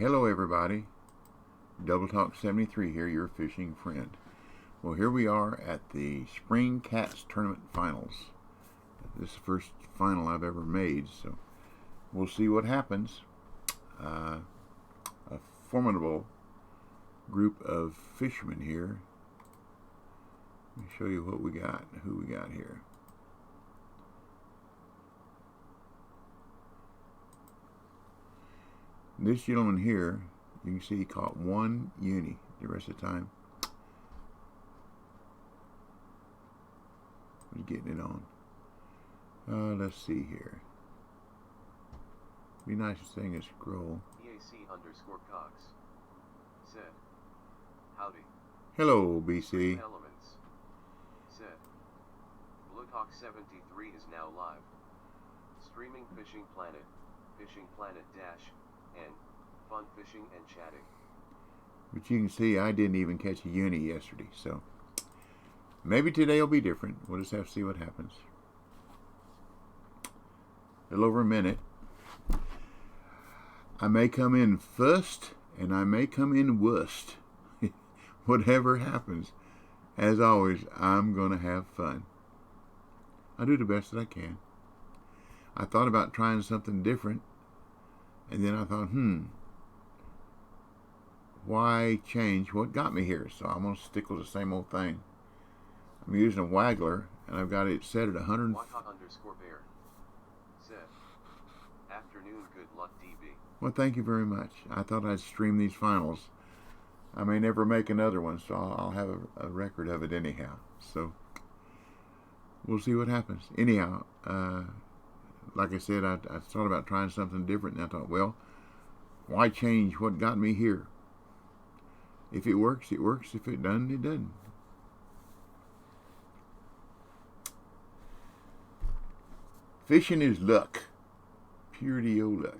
Hello everybody, Double Talk 73 here, your fishing friend. Well, here we are at the Spring Cats Tournament Finals. This is the first final I've ever made, so we'll see what happens. A formidable group of fishermen here. Let me show you what we got, who we got here. This gentleman here, you can see he caught one uni. The rest of the time was getting it on. Let's see here. Be nice to sing a scroll. EAC_Cox said, howdy. Hello, BC. Elements said, Blue Talk 73 is now live. Streaming Fishing Planet Dash, and fun fishing and chatting. But you can see I didn't even catch a uni yesterday, so maybe today will be different. We'll just have to see what happens. A little over a minute. I may come in first and I may come in worst. Whatever happens, as always, I'm going to have fun. I do the best that I can. I thought about trying something different, and then I thought, why change what got me here? So I'm going to stick with the same old thing. I'm using a waggler, and I've got it set at 100. Waka_bear said, afternoon, good luck, DB. Well, thank you very much. I thought I'd stream these finals. I may never make another one, so I'll have a record of it anyhow. So we'll see what happens. Anyhow, like I said, I thought about trying something different, and I thought, well, why change what got me here? If it works, it works. If it doesn't, it doesn't. Fishing is luck. Purity o' luck.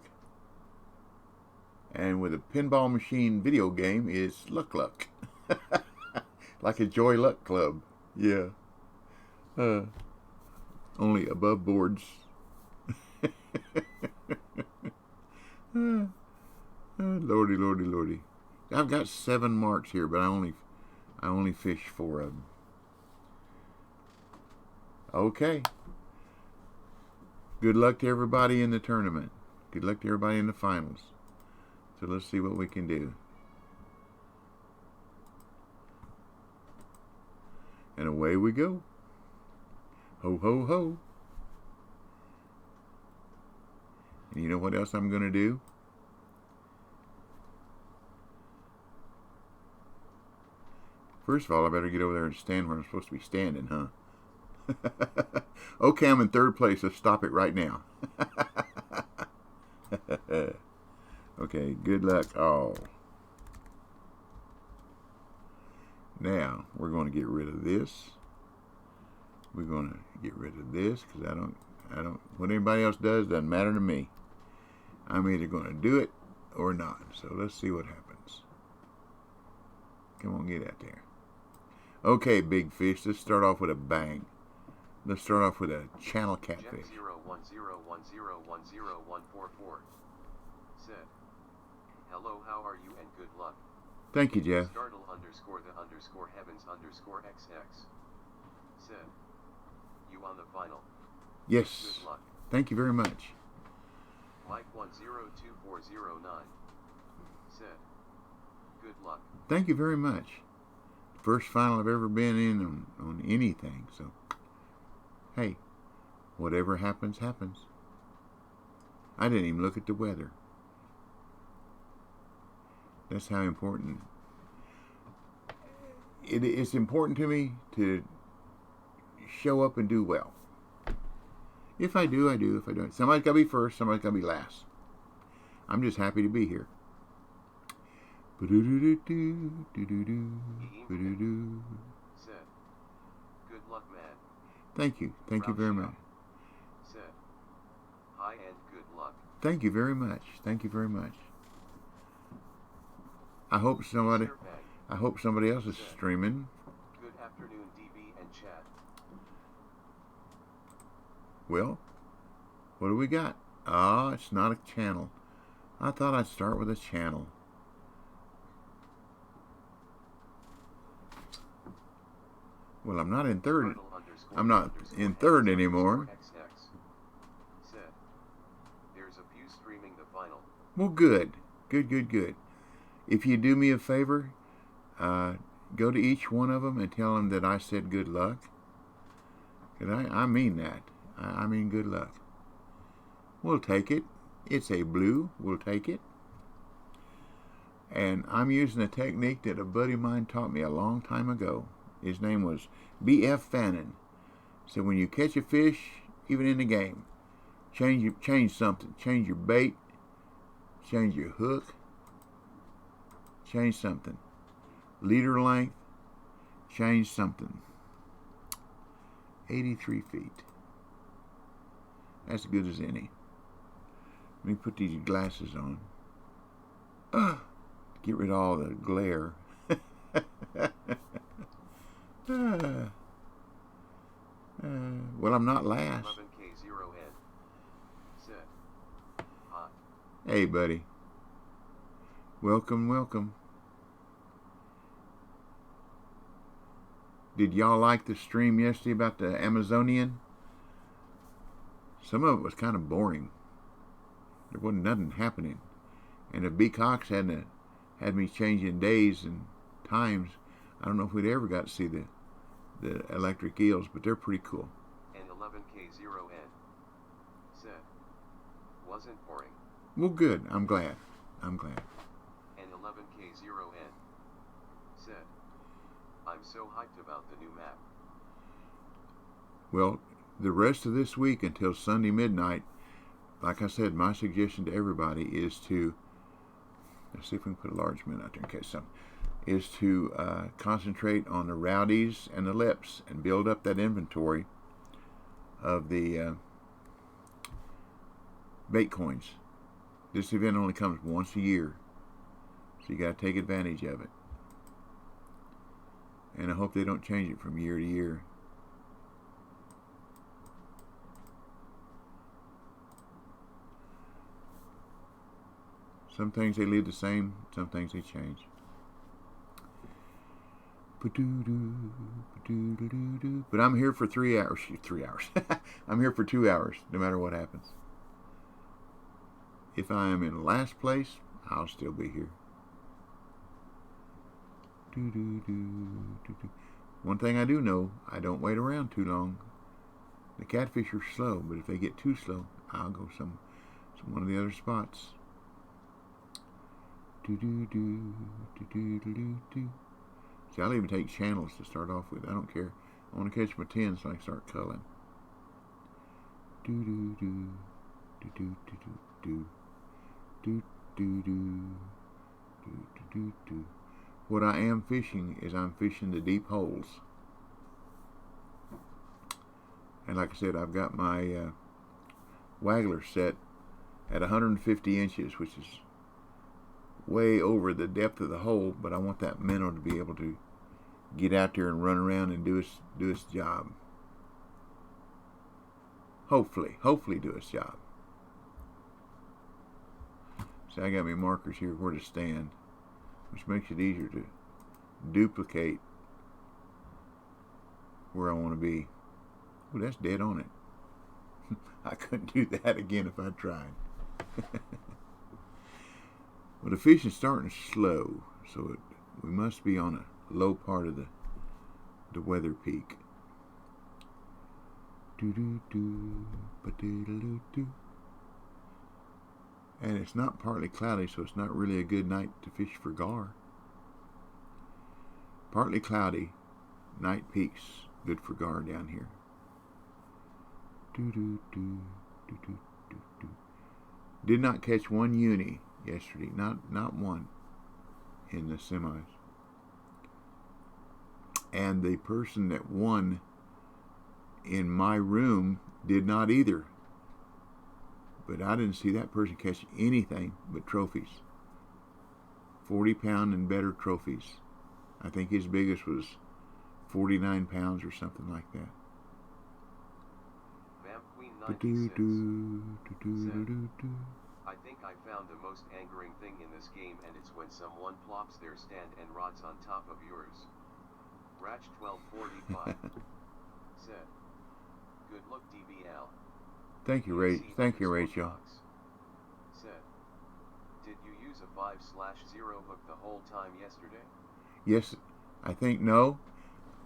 And with a pinball machine video game, it's luck. Like a Joy Luck Club. Yeah. Only above boards. Lordy, lordy, lordy. I've got 7 marks here, but I only fish 4 of them. Okay. Good luck to everybody in the tournament. Good luck to everybody in the finals. So let's see what we can do. And away we go. Ho, ho, ho. And you know what else I'm going to do? First of all, I better get over there and stand where I'm supposed to be standing, huh? Okay, I'm in 3rd place, so stop it right now. Okay, good luck all. Now, we're going to get rid of this. We're going to get rid of this, because I don't, what anybody else does doesn't matter to me. I'm either going to do it or not. So let's see what happens. Come on, get out there. Okay, big fish, let's start off with a bang. Let's start off with a channel catfish. Jeff 01010101144 said, hello, how are you, and good luck. Thank you, Jeff. Startle_the_heavens_xx said, you on the final. Yes. Good luck. Thank you very much. Mike 102409 said, good luck. Thank you very much. First final I've ever been in on anything, so hey, whatever happens, happens. I didn't even look at the weather. That's how important. It's important to me to show up and do well. If I do, I do. If I don't, somebody's got to be first, somebody's got to be last. I'm just happy to be here. Said, good luck, man. Thank you. Thank you very much. Said, hi and good luck. Thank you very much. Thank you very much. I hope somebody else is streaming. Good afternoon, DB and chat. Well, what do we got? Ah, it's not a channel. I thought I'd start with a channel. Well, I'm not in third. I'm not in third anymore. Said, there's a few streaming the final. Well, good. Good. If you do me a favor, go to each one of them and tell them that I said good luck. And I mean that. I mean good luck. We'll take it. It's a blue. We'll take it. And I'm using a technique that a buddy of mine taught me a long time ago. His name was B.F. Fannin. So when you catch a fish, even in the game, change something. Change your bait. Change your hook. Change something. Leader length. Change something. 83 feet. That's as good as any. Let me put these glasses on. Get rid of all the glare. Well, I'm not last. 11K0N. Said, hot. Hey, buddy. Welcome. Did y'all like the stream yesterday about the Amazonian? Some of it was kind of boring. There wasn't nothing happening. And if B. Cox hadn't had me changing days and times, I don't know if we'd ever got to see the electric eels, but they're pretty cool. And 11K0N. Said, wasn't boring. Well, good. I'm glad. And 11K0N. Said, I'm so hyped about the new map. Well, the rest of this week until Sunday midnight, like I said, my suggestion to everybody is to, let's see if we can put a large mint out there in case some, is to concentrate on the rowdies and the lips and build up that inventory of the bait coins. This event only comes once a year, so you got to take advantage of it. And I hope they don't change it from year to year. Some things they leave the same, some things they change. But I'm here for 3 hours. 3 hours. I'm here for 2 hours, no matter what happens. If I am in last place, I'll still be here. One thing I do know, I don't wait around too long. The catfish are slow, but if they get too slow, I'll go some one of the other spots. See, I'll even take channels to start off with. I don't care. I want to catch my 10 so I can start culling. What I am fishing is I'm fishing the deep holes. And like I said, I've got my waggler set at 150 inches, which is way over the depth of the hole, but I want that minnow to be able to get out there and run around and do its job. Hopefully do its job. See, I got my markers here where to stand, which makes it easier to duplicate where I want to be. Oh, that's dead on it. I couldn't do that again if I tried. Well, the fish is starting slow, so we must be on a low part of the weather peak. And it's not partly cloudy, so it's not really a good night to fish for gar. Partly cloudy, night peaks, good for gar down here. Did not catch one uni yesterday, not one in the semis. And the person that won in my room did not either. But I didn't see that person catch anything but trophies. 40-pound and better trophies. I think his biggest was 49 pounds or something like that. Vamp Queen 96 said, I think I found the most angering thing in this game, and it's when someone plops their stand and rods on top of yours. Ratch 1245 said, "Good look, DBL." Thank you, Rachel. Said, "Did you use a 5/0 hook the whole time yesterday?" Yes, I think no.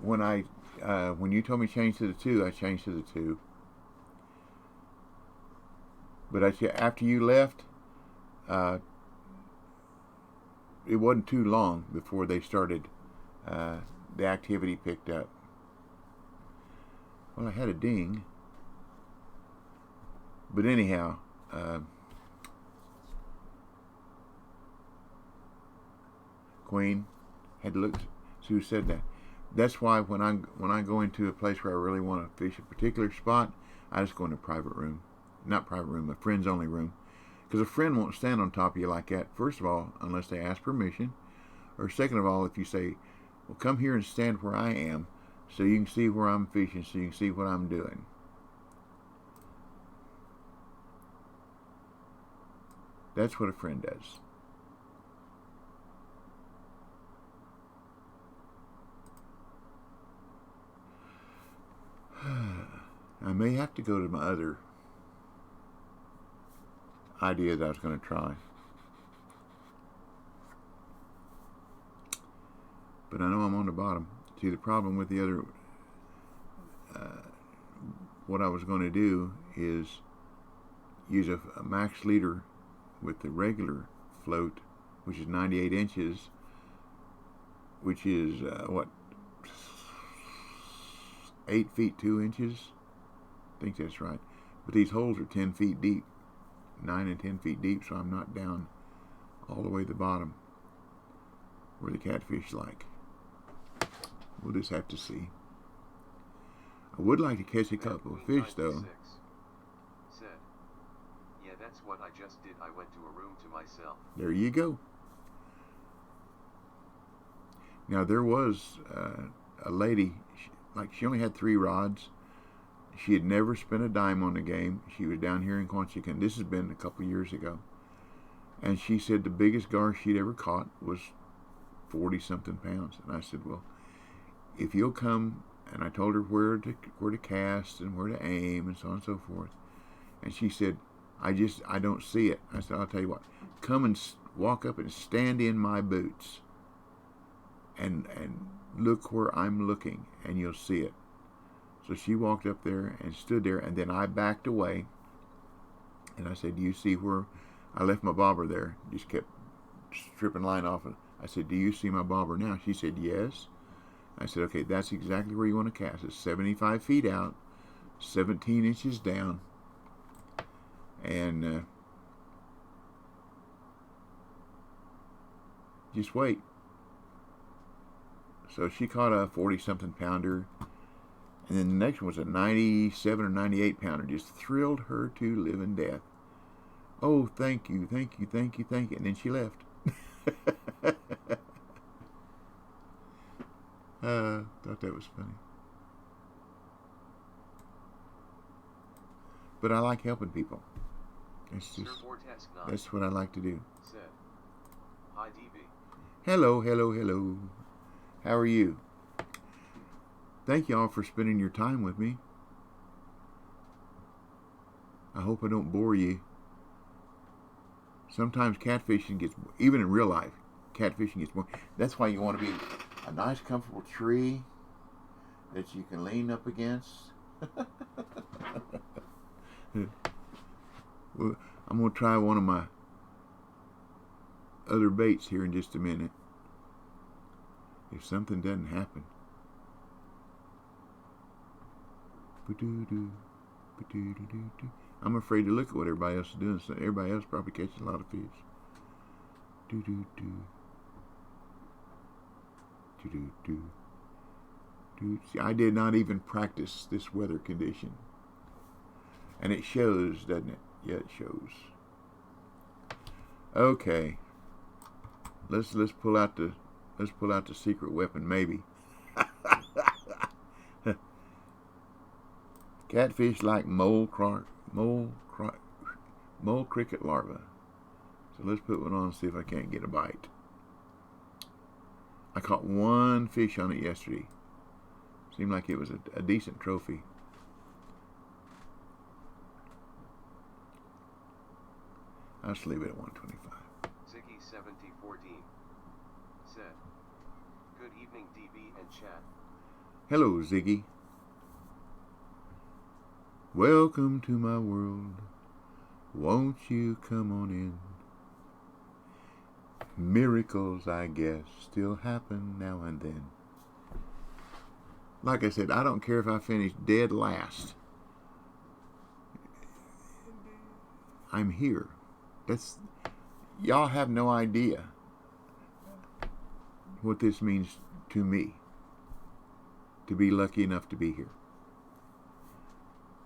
When you told me change to the 2, I changed to the 2. But after you left, it wasn't too long before they started. The activity picked up. Well, I had a ding. But anyhow, Queen had to look. Sue said that. That's why when I go into a place where I really want to fish a particular spot, I just go in a private room, not private room, a friend's only room, because a friend won't stand on top of you like that. First of all, unless they ask permission, or second of all, if you say, "Well, come here and stand where I am, so you can see where I'm fishing, so you can see what I'm doing." That's what a friend does. I may have to go to my other idea that I was going to try. But I know I'm on the bottom. See, the problem with the other, what I was going to do is use a max leader with the regular float, which is 98 inches, which is, 8 feet 2 inches? I think that's right. But these holes are 10 feet deep, 9 and 10 feet deep, so I'm not down all the way to the bottom where the catfish like. We'll just have to see. I would like to catch a couple of fish, though. Said, "Yeah, that's what I just did. I went to a room to myself." There you go. Now, there was a lady, she only had 3 rods. She had never spent a dime on the game. She was down here in Quanchican. This has been a couple of years ago. And she said the biggest gar she'd ever caught was 40-something pounds. And I said, "Well, if you'll come," and I told her where to cast and where to aim and so on and so forth. And she said, I don't see it." I said, "I'll tell you what, come and walk up and stand in my boots and look where I'm looking, and you'll see it." So she walked up there and stood there, and then I backed away, and I said, "Do you see where I left my bobber there?" Just kept stripping line off. I said, "Do you see my bobber now?" She said, "Yes." I said, "Okay, that's exactly where you want to cast. It's 75 feet out, 17 inches down, and just wait." So she caught a 40-something pounder, and then the next one was a 97 or 98 pounder. Just thrilled her to living death. "Oh, thank you, thank you, thank you, thank you." And then she left. Thought that was funny. But I like helping people. That's what I like to do. Said, "Hi, DB." Hello, hello, hello. How are you? Thank y'all for spending your time with me. I hope I don't bore you. Sometimes catfishing gets, even in real life, catfishing gets boring. That's why you want to be a nice, comfortable tree that you can lean up against. Well, I'm going to try one of my other baits here in just a minute. If something doesn't happen. I'm afraid to look at what everybody else is doing. So everybody else probably catches a lot of fish. See, I did not even practice this weather condition, and it shows, doesn't it? Yeah, it shows. Okay, let's pull out the secret weapon, maybe. Catfish like mole cricket larvae. So let's put one on and see if I can't get a bite. I caught one fish on it yesterday. Seemed like it was a decent trophy. I'll just leave it at 125. Ziggy7014 said, "Good evening, DB and chat." Hello, Ziggy. Welcome to my world. Won't you come on in? Miracles, I guess, still happen now and then. Like I said, I don't care if I finish dead last. I'm here. Y'all have no idea what this means to me, to be lucky enough to be here.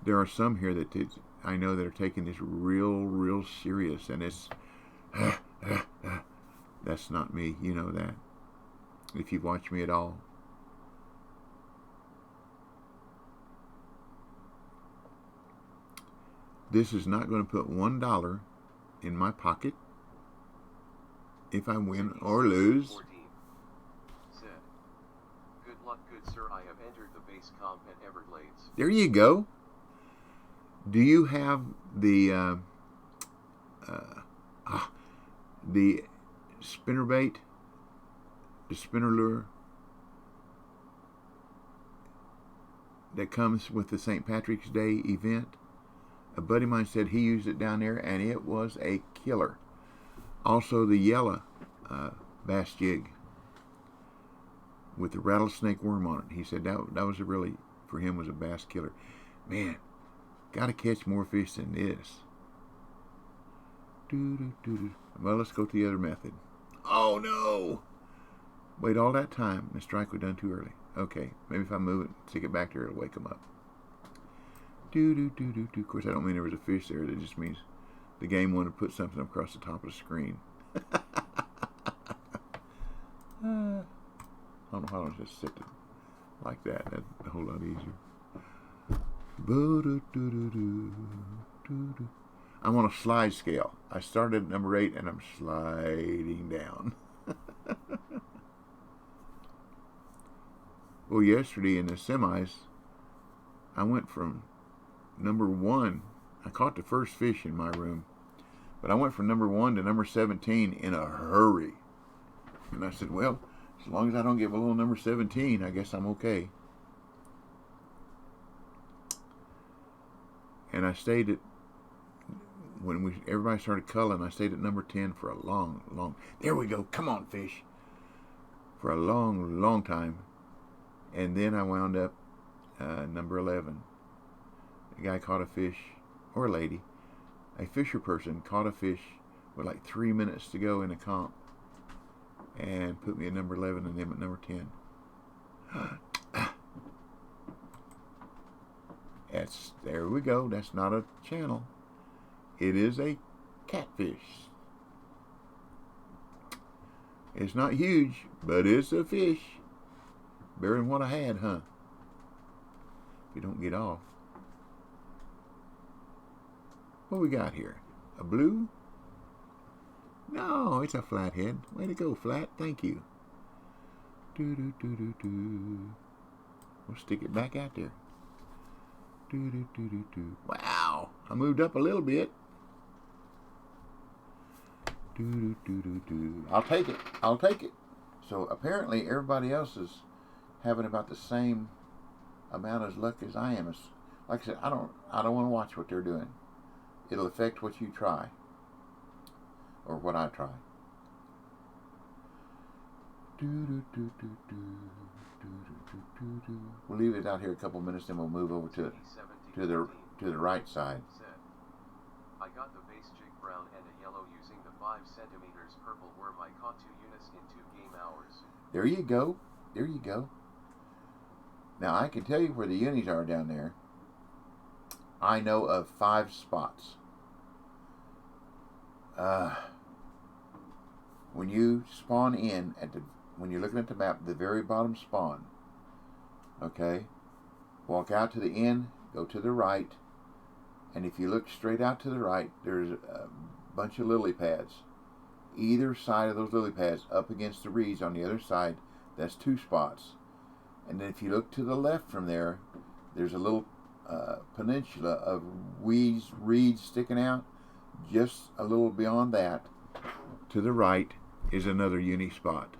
There are some here that I know that are taking this real serious, and it's that's not me. You know that, if you've watched me at all. This is not going to put $1 in my pocket if I win or lose. Said, "Good luck, good sir. I have entered the base comp at Everglades." There you go. Do you have the spinnerbait, the spinner lure that comes with the St. Patrick's Day event? A buddy of mine said he used it down there and it was a killer. Also the yellow bass jig with the rattlesnake worm on it. He said that was a really, for him, was a bass killer. Man, gotta catch more fish than this. Well, let's go to the other method. Oh no! Wait all that time and the strike was done too early. Okay, maybe if I move it, stick it back there, it'll wake them up. Of course, I don't mean there was a fish there. That just means the game wanted to put something across the top of the screen. I don't know how to just sit it like that. That's a whole lot easier. I'm on a slide scale. I started at number 8 and I'm sliding down. Well, yesterday in the semis, I went from number 1. I caught the first fish in my room, but I went from number 1 to number 17 in a hurry. And I said, well, as long as I don't get below number 17, I guess I'm okay. And I stayed at, when everybody started culling, I stayed at number 10 for a long, there we go, come on fish, for a long time. And then I wound up number 11. A guy caught a fish, or a lady, a fisher person caught a fish with like 3 minutes to go in a comp and put me at number 11 and them at number 10. There we go. That's not a channel. It is a catfish. It's not huge, but it's a fish. Better than what I had, huh? If you don't get off. What we got here? A blue? No, it's a flathead. Way to go, flat. Thank you. We'll stick it back out there. Wow, I moved up a little bit. I'll take it. I'll take it. So apparently everybody else is having about the same amount of luck as I am. Like I said, I don't want to watch what they're doing. It'll affect what you try, or what I try. We'll leave it out here a couple minutes, then we'll move over to the right side. I got the base jig brown and a yellow using the 5 centimeters purple worm. I caught 2 units in 2 game hours. There you go. There you go. Now I can tell you where the unis are down there. I know of 5 spots. When you spawn in when you're looking at the map, the very bottom spawn, okay, walk out to the end, go to the right, and if you look straight out to the right, there's a bunch of lily pads. either side of those lily pads up against the reeds on the other side. That's 2 spots. And then if you look to the left from there, there's a little peninsula of reeds sticking out. Just a little beyond that, to the right, is another uni spot.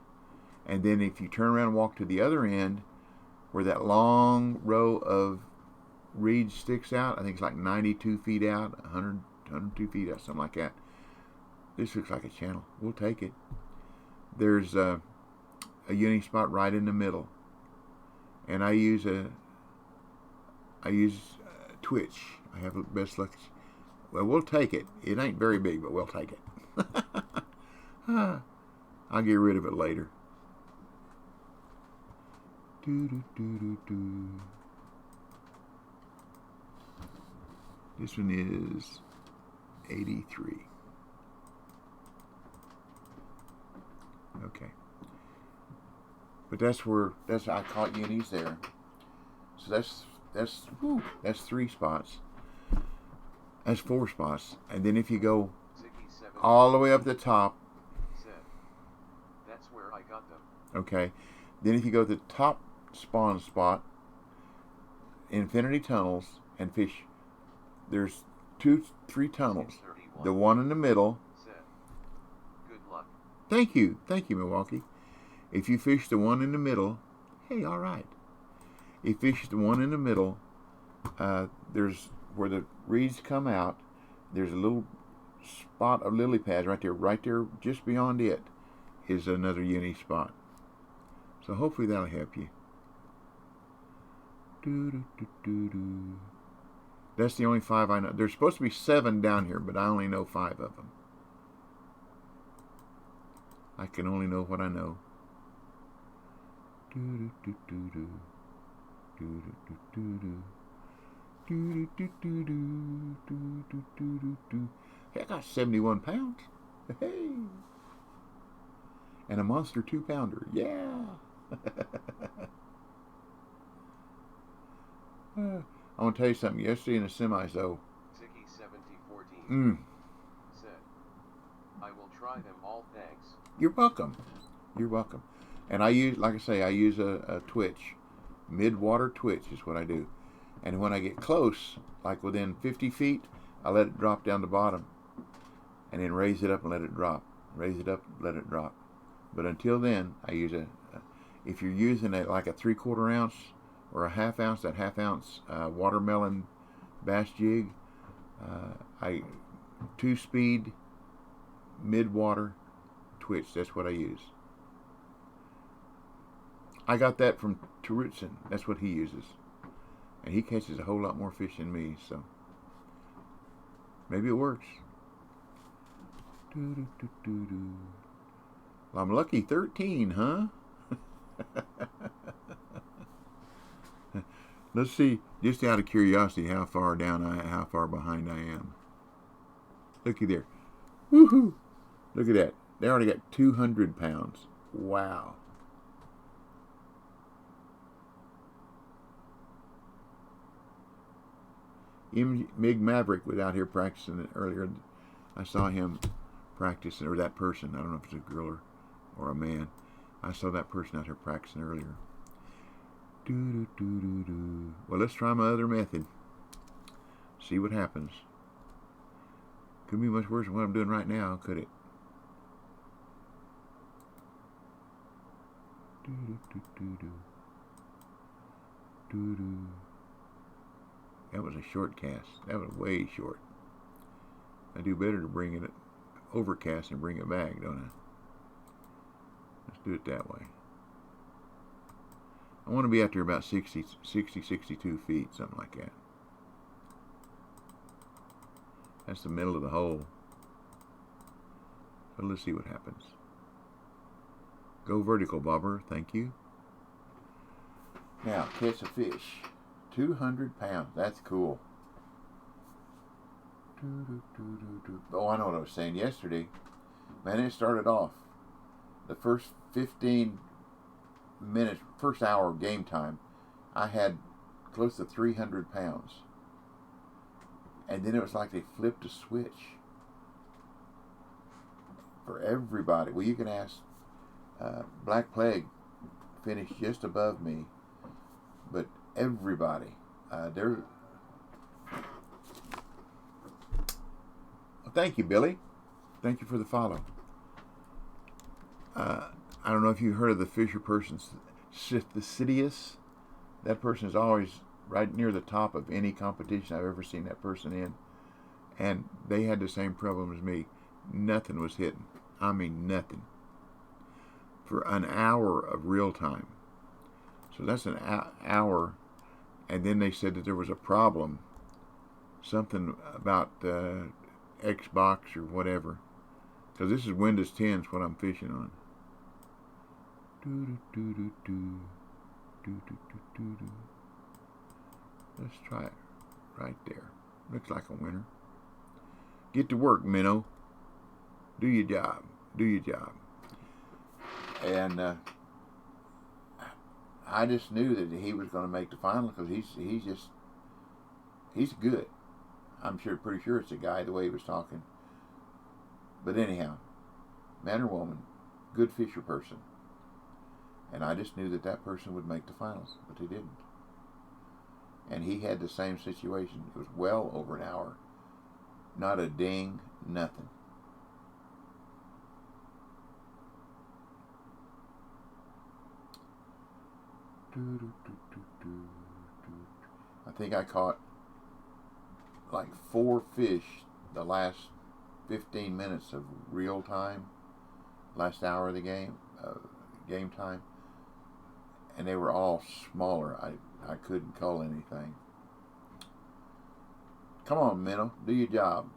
And then if you turn around and walk to the other end, where that long row of reeds sticks out, I think it's like 92 feet out, 102 feet out, something like that. This looks like a channel. We'll take it. There's a uni spot right in the middle. And I use Twitch. I have the best luck. Well, we'll take it. It ain't very big, but we'll take it. I'll get rid of it later. This one is 83. Okay. But I caught unis there. So that's 3 spots. That's 4 spots. And then if you go all the way up the top, that's where I got them. Okay. Then if you go to the top spawn spot, Infinity Tunnels, and fish, there's 3 tunnels. The one in the middle. Good luck. Thank you, Milwaukee. If you fish the one in the middle, hey, all right. If you fish the one in the middle, there's where the reeds come out. There's a little spot of lily pads right there, just beyond it is another uni spot. So hopefully that'll help you. That's the only 5 I know. There's supposed to be 7 down here, but I only know 5 of them. I can only know what I know. Hey, I got 71 pounds. Hey. And a monster 2-pounder. Yeah. I want to tell you something. Yesterday in the semis, though. Ziggy 7014 said, I will try them all, thanks. You're welcome. You're welcome. And I use, like I say, I use a twitch. Mid-water twitch is what I do. And when I get close, like within 50 feet, I let it drop down the bottom. And then raise it up and let it drop. Raise it up, let it drop. But until then, I use if you're using it like a 3/4 ounce or a half ounce, that half ounce watermelon bass jig, I 2-speed mid-water twitch. That's what I use. I got that from Terutsen. That's what he uses. And he catches a whole lot more fish than me, so maybe it works. Well, I'm lucky 13, huh? Let's see, just out of curiosity, how far behind I am. Looky there. Woohoo! Look at that. They already got 200 pounds. Wow. Mig Maverick was out here practicing it earlier. I saw him practicing, or that person. I don't know if it's a girl or a man. I saw that person out here practicing earlier. Well, let's try my other method. See what happens. Couldn't be much worse than what I'm doing right now, could it? That was a short cast. That was way short. I do better to bring it overcast and bring it back, don't I? Let's do it that way. I want to be out there about 60, 62 feet, something like that. That's the middle of the hole. So let's see what happens. Go vertical, bobber. Thank you. Now, catch a fish. 200 pounds. That's cool. Oh, I know what I was saying yesterday. Man, it started off. The first 15 minutes, first hour of game time, I had close to 300 pounds. And then it was like they flipped a switch. for everybody. Well, you can ask Black Plague finished just above me, but everybody, they're. Well, thank you, Billy. Thank you for the follow. I don't know if you heard of the Fisher person, Sidious. That person is always right near the top of any competition I've ever seen that person in. And they had the same problem as me. Nothing was hitting. I mean, nothing. For an hour of real time. So that's an hour. And then they said that there was a problem. Something about Xbox or whatever. Because this is Windows 10 is what I'm fishing on. Let's try it right there. Looks like a winner. Get to work, Minnow. Do your job. Do your job. And I just knew that he was going to make the final because he's good. I'm pretty sure it's a guy the way he was talking. But anyhow, man or woman, good fisher person. And I just knew that that person would make the finals, but he didn't. And he had the same situation. It was well over an hour. Not a ding, nothing. I think I caught like 4 fish the last 15 minutes of real time, last hour of the game, game time. And they were all smaller. I couldn't call anything. Come on, Minnow. Do your job.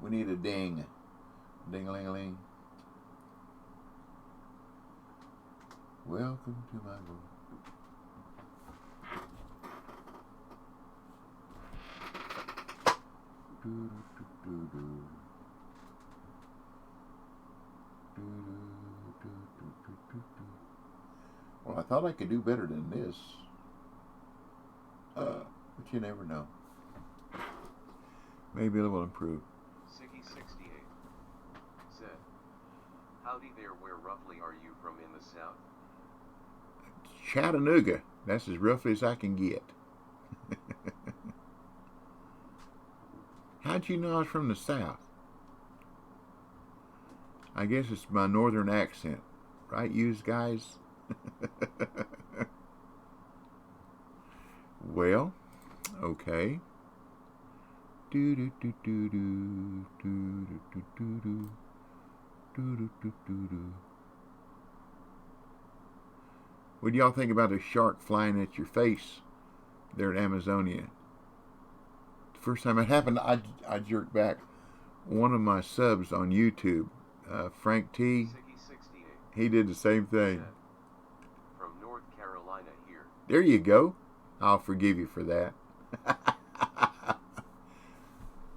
We need a ding. Ding-a-ling-a-ling. Welcome to my world. Well, I thought I could do better than this. But you never know. Maybe it will improve. Siggy68 said, howdy there, where roughly are you from in the south? Chattanooga. That's as roughly as I can get. How'd you know I was from the south? I guess it's my northern accent. Right, yous guys? Well, okay. Do do do do do do do do do do do do do. What do y'all think about a shark flying at your face there at Amazonia? The first time it happened, I jerked back. One of my subs on YouTube, Frank T, he did the same thing. From North Carolina here. There you go. I'll forgive you for that.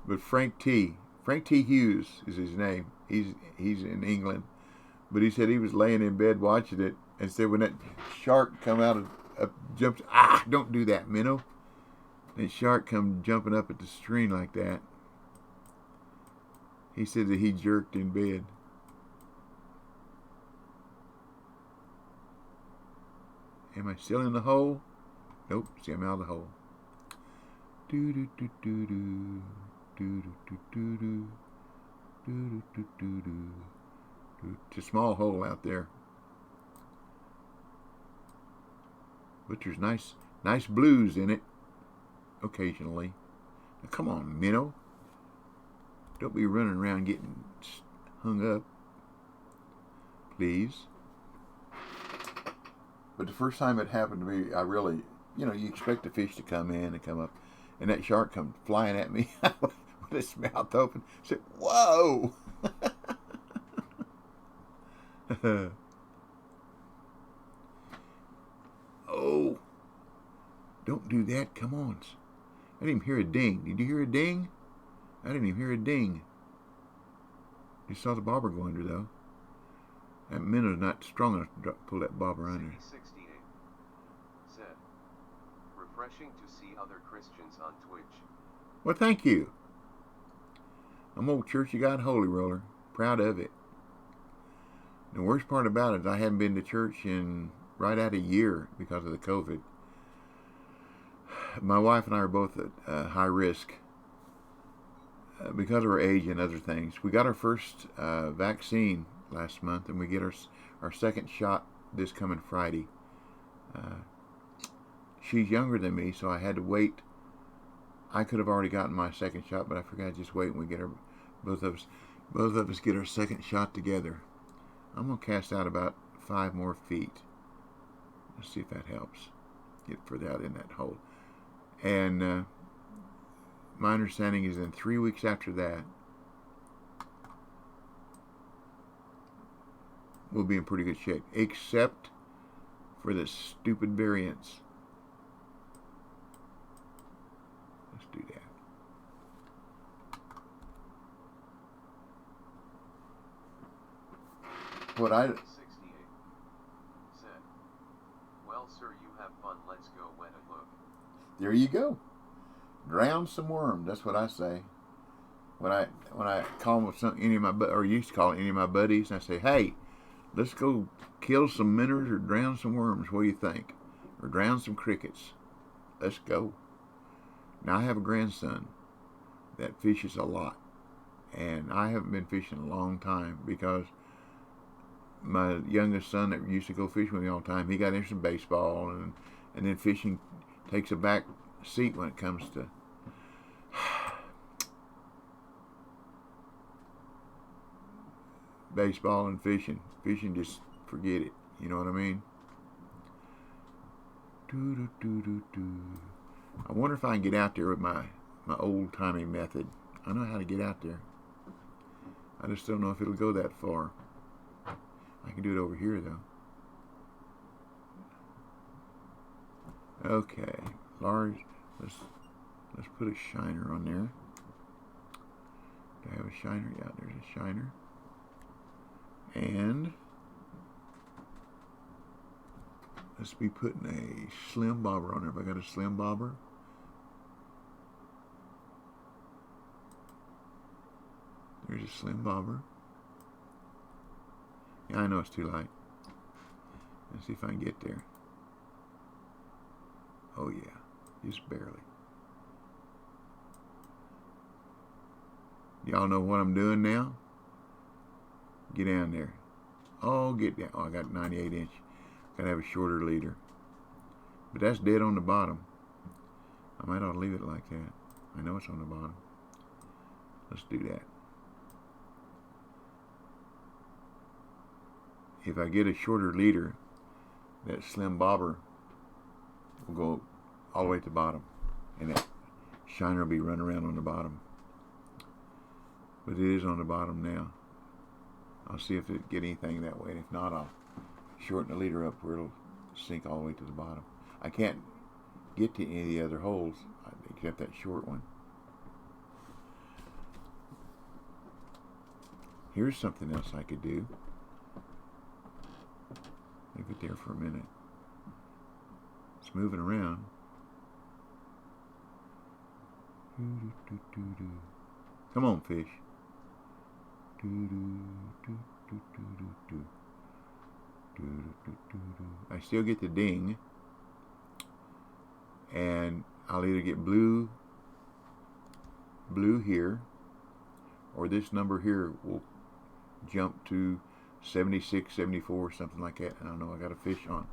But Frank T Hughes is his name. He's in England. But he said he was laying in bed watching it and said when that shark come out of jumps, don't do that, Minnow. That shark come jumping up at the screen like that. He said that he jerked in bed. Am I still in the hole? Nope. See, I'm out of the hole. Do do do do do do do do do do do do do. It's a small hole out there, but there's nice blues in it occasionally. Now, come on, Minnow. Don't be running around getting hung up, please. But the first time it happened to me, I really, you expect the fish to come in and come up, and that shark come flying at me with its mouth open. I said, whoa! Oh, don't do that. Come on. I didn't even hear a ding. Did you hear a ding? I didn't even hear a ding. You saw the bobber go under, though. That minnow's not strong enough to pull that bobber under. 68 said, refreshing to see other Christians on Twitch. Well, thank you. I'm old Church of God Holy Roller. Proud of it. The worst part about it is I haven't been to church in right at a year because of the COVID. My wife and I are both at high risk because of our age and other things. We got our first vaccine last month, and we get our second shot this coming Friday. She's younger than me, so I had to wait. I could have already gotten my second shot, but I forgot to just wait and we get both of us get our second shot together. I'm gonna cast out about 5 more feet. Let's see if that helps. Get further out in that hole. And my understanding is in 3 weeks after that, we'll be in pretty good shape, except for the stupid variants. Let's do that. What I 68 said, well, sir, you have fun. Let's go wet and look. There you go. Drown some worms. That's what I say. When I call with any of my or used to call any of my buddies, and I say, hey, let's go kill some minnows or drown some worms. What do you think? Or drown some crickets. Let's go. Now, I have a grandson that fishes a lot. And I haven't been fishing a long time because my youngest son that used to go fishing with me all the time, he got interested in baseball. And then fishing takes a back seat when it comes to baseball and fishing. Fishing, just forget it. You know what I mean? I wonder if I can get out there with my old-timey method. I know how to get out there. I just don't know if it'll go that far. I can do it over here, though. Okay, large. Let's put a shiner on there. Do I have a shiner? Yeah, there's a shiner. And let's be putting a slim bobber on there. If I got a slim bobber. There's a slim bobber. Yeah, I know it's too light. Let's see if I can get there. Oh yeah, just barely. Y'all know what I'm doing now? Get down there. Oh, get down. Oh, I got 98 inch. Gotta have a shorter leader. But that's dead on the bottom. I might ought to leave it like that. I know it's on the bottom. Let's do that. If I get a shorter leader, that slim bobber will go all the way to the bottom. And that shiner will be running around on the bottom. But it is on the bottom now. I'll see if it get anything that way. And if not, I'll shorten the leader up where it'll sink all the way to the bottom. I can't get to any of the other holes except that short one. Here's something else I could do. Leave it there for a minute. It's moving around. Come on, fish. I still get the ding, and I'll either get blue here, or this number here will jump to 76, 74, something like that. I don't know. I got a fish on.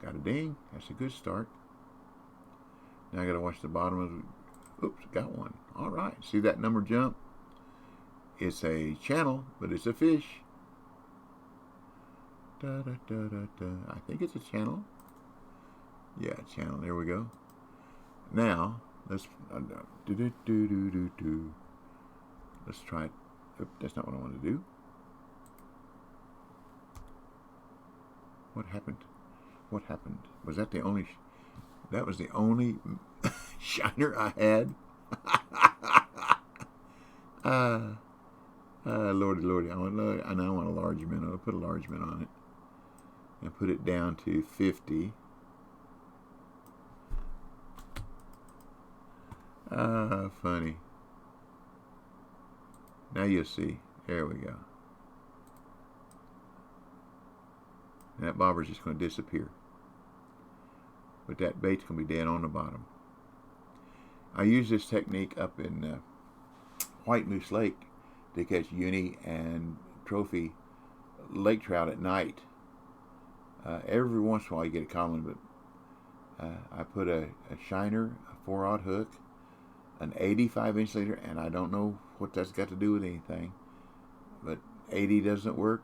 Got a ding. That's a good start. Now I got to watch the bottom of the... Oops, got one. All right. See that number jump? It's a channel, but it's a fish. Da, da, da, da, da. I think it's a channel. Yeah, channel. There we go. Now, let's... Let's try it. Oop, that's not what I want to do. What happened? What happened? Was that the only... That was the only shiner I had? Lordy, lordy. I want a large minnow. I'll put a large minnow on it. And put it down to 50. Ah, funny. Now you'll see. There we go. And that bobber's just going to disappear. But that bait's going to be dead on the bottom. I use this technique up in White Moose Lake to catch uni and trophy lake trout at night. Every once in a while you get a common, but I put a shiner, a 4/0 hook, an 85-inch leader, and I don't know what that's got to do with anything, but 80 doesn't work,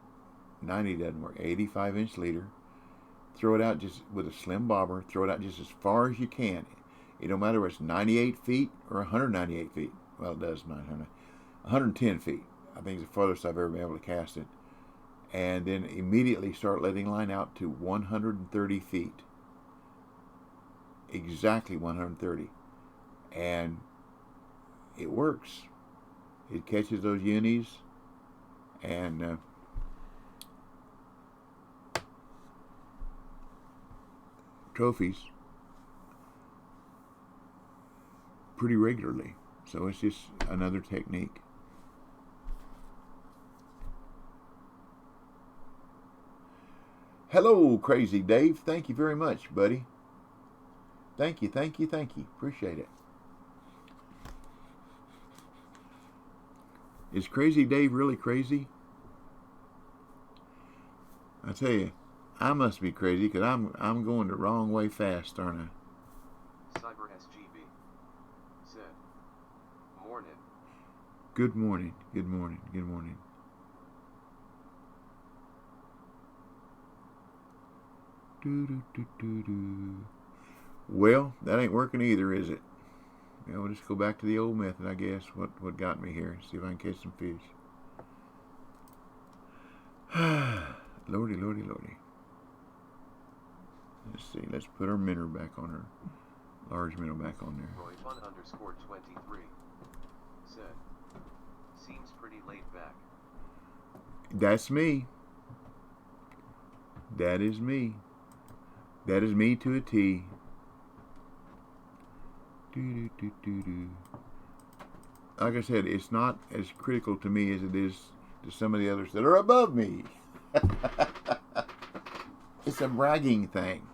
90 doesn't work. 85-inch leader, throw it out just with a slim bobber, throw it out just as far as you can. It don't matter if it's 98 feet or 198 feet. Well, it does 900. 110 feet, I think, is the farthest I've ever been able to cast it. And then immediately start letting line out to 130 feet. Exactly 130. And it works. It catches those unis and trophies pretty regularly. So it's just another technique. Hello, Crazy Dave. Thank you very much, buddy. Thank you, thank you, thank you. Appreciate it. Is Crazy Dave really crazy? I tell you, I must be crazy because I'm going the wrong way fast, aren't I? Cyber SGB said, "Morning." Good morning, good morning, good morning. Well, that ain't working either, is it? Yeah, we'll just go back to the old method, I guess. What got me here? See if I can catch some fish. Lordy, lordy, lordy. Let's see. Let's put our minnow back on her. Large minnow back on there. Roy_23 said, "Seems pretty laid back." That's me. That is me. That is me to a T. Like I said, it's not as critical to me as it is to some of the others that are above me. It's a bragging thing.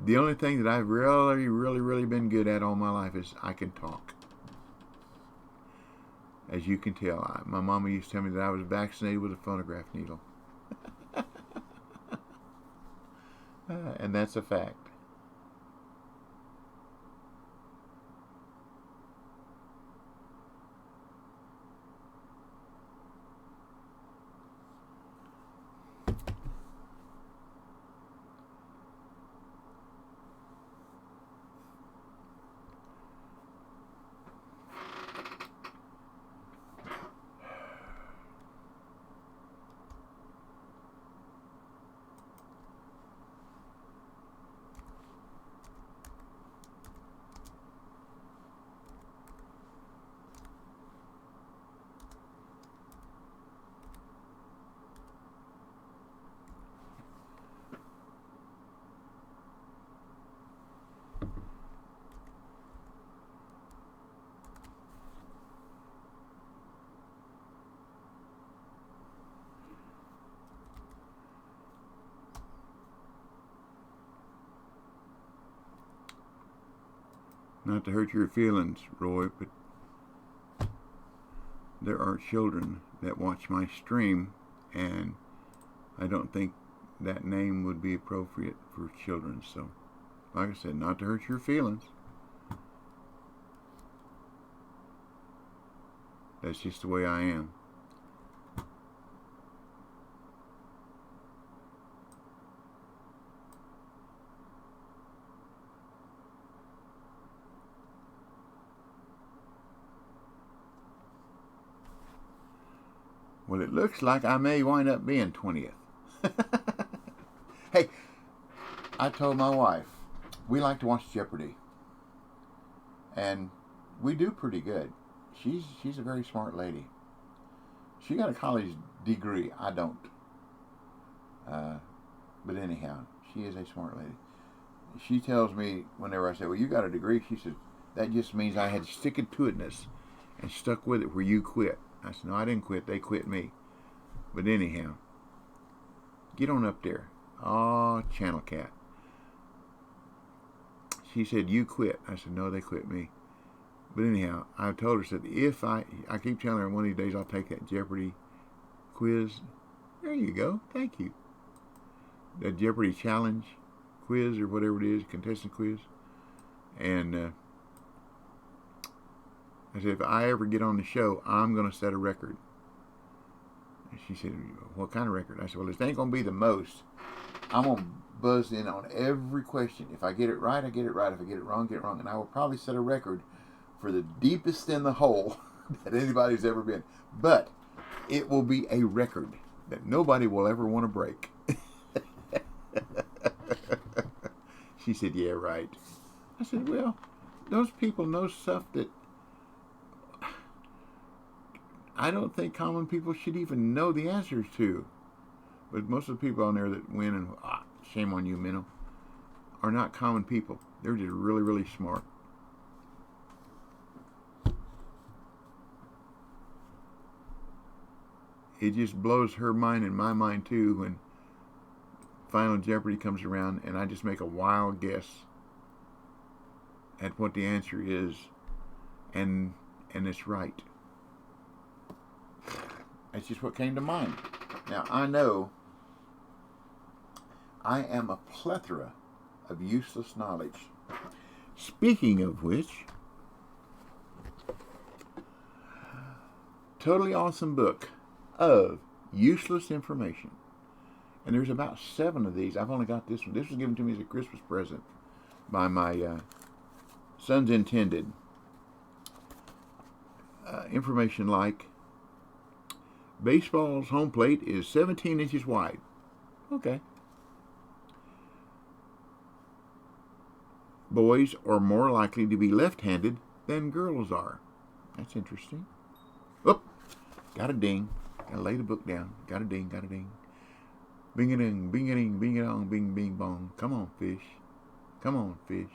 The only thing that I've really been good at all my life is I can talk. As you can tell, my mama used to tell me that I was vaccinated with a phonograph needle. And that's a fact. Not to hurt your feelings, Roy, but there are children that watch my stream, and I don't think that name would be appropriate for children. So, like I said, not to hurt your feelings. That's just the way I am. Well, it looks like I may wind up being 20th. Hey, I told my wife, we like to watch Jeopardy. And we do pretty good. She's a very smart lady. She got a college degree. I don't. But anyhow, she is a smart lady. she tells me whenever I say, well, you got a degree, she said, that just means I had sticking to itness and stuck with it where you quit. I said, no, I didn't quit. They quit me. But anyhow, get on up there. Oh, Channel Cat. She said, you quit. I said, no, they quit me. But anyhow, I told her, said, if I keep telling her one of these days I'll take that Jeopardy quiz. There you go. Thank you. The Jeopardy challenge quiz or whatever it is, contestant quiz. And I said, if I ever get on the show, I'm going to set a record. And she said, what kind of record? I said, well, this ain't going to be the most. I'm going to buzz in on every question. If I get it right, I get it right. If I get it wrong, get it wrong. And I will probably set a record for the deepest in the hole that anybody's ever been. But it will be a record that nobody will ever want to break. She said, yeah, right. I said, well, those people know stuff that I don't think common people should even know the answers to. But most of the people on there that win and shame on you, Minnow, are not common people. They're just really, really smart. It just blows her mind and my mind too when Final Jeopardy comes around and I just make a wild guess at what the answer is, and it's right. That's just what came to mind. Now, I know I am a plethora of useless knowledge. Speaking of which, totally awesome book of useless information. And there's about 7 of these. I've only got this one. This was given to me as a Christmas present by my son's intended. Information like, baseball's home plate is 17 inches wide. Okay. Boys are more likely to be left-handed than girls are. That's interesting. Oh, got a ding. Gotta lay the book down. Got a ding, got a ding. Bing-a-ding, bing-a-ding, bing-a-dong, bing, bong. Come on, fish. Come on, fish.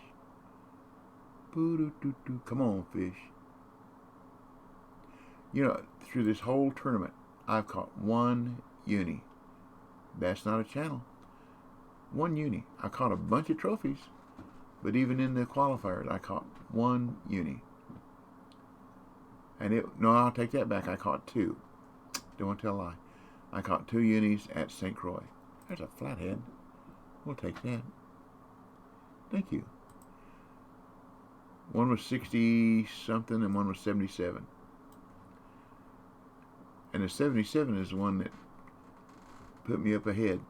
Boo-doo-doo-doo. Come on, fish. You know, through this whole tournament, I've caught 1 uni. That's not a channel. 1 uni. I caught a bunch of trophies, but even in the qualifiers, I caught 1 uni. And no, I'll take that back. I caught 2. Don't want to tell a lie. I caught 2 unis at St. Croix. There's a flathead. We'll take that. Thank you. One was 60-something and one was 77. And the 77 is the one that put me up ahead.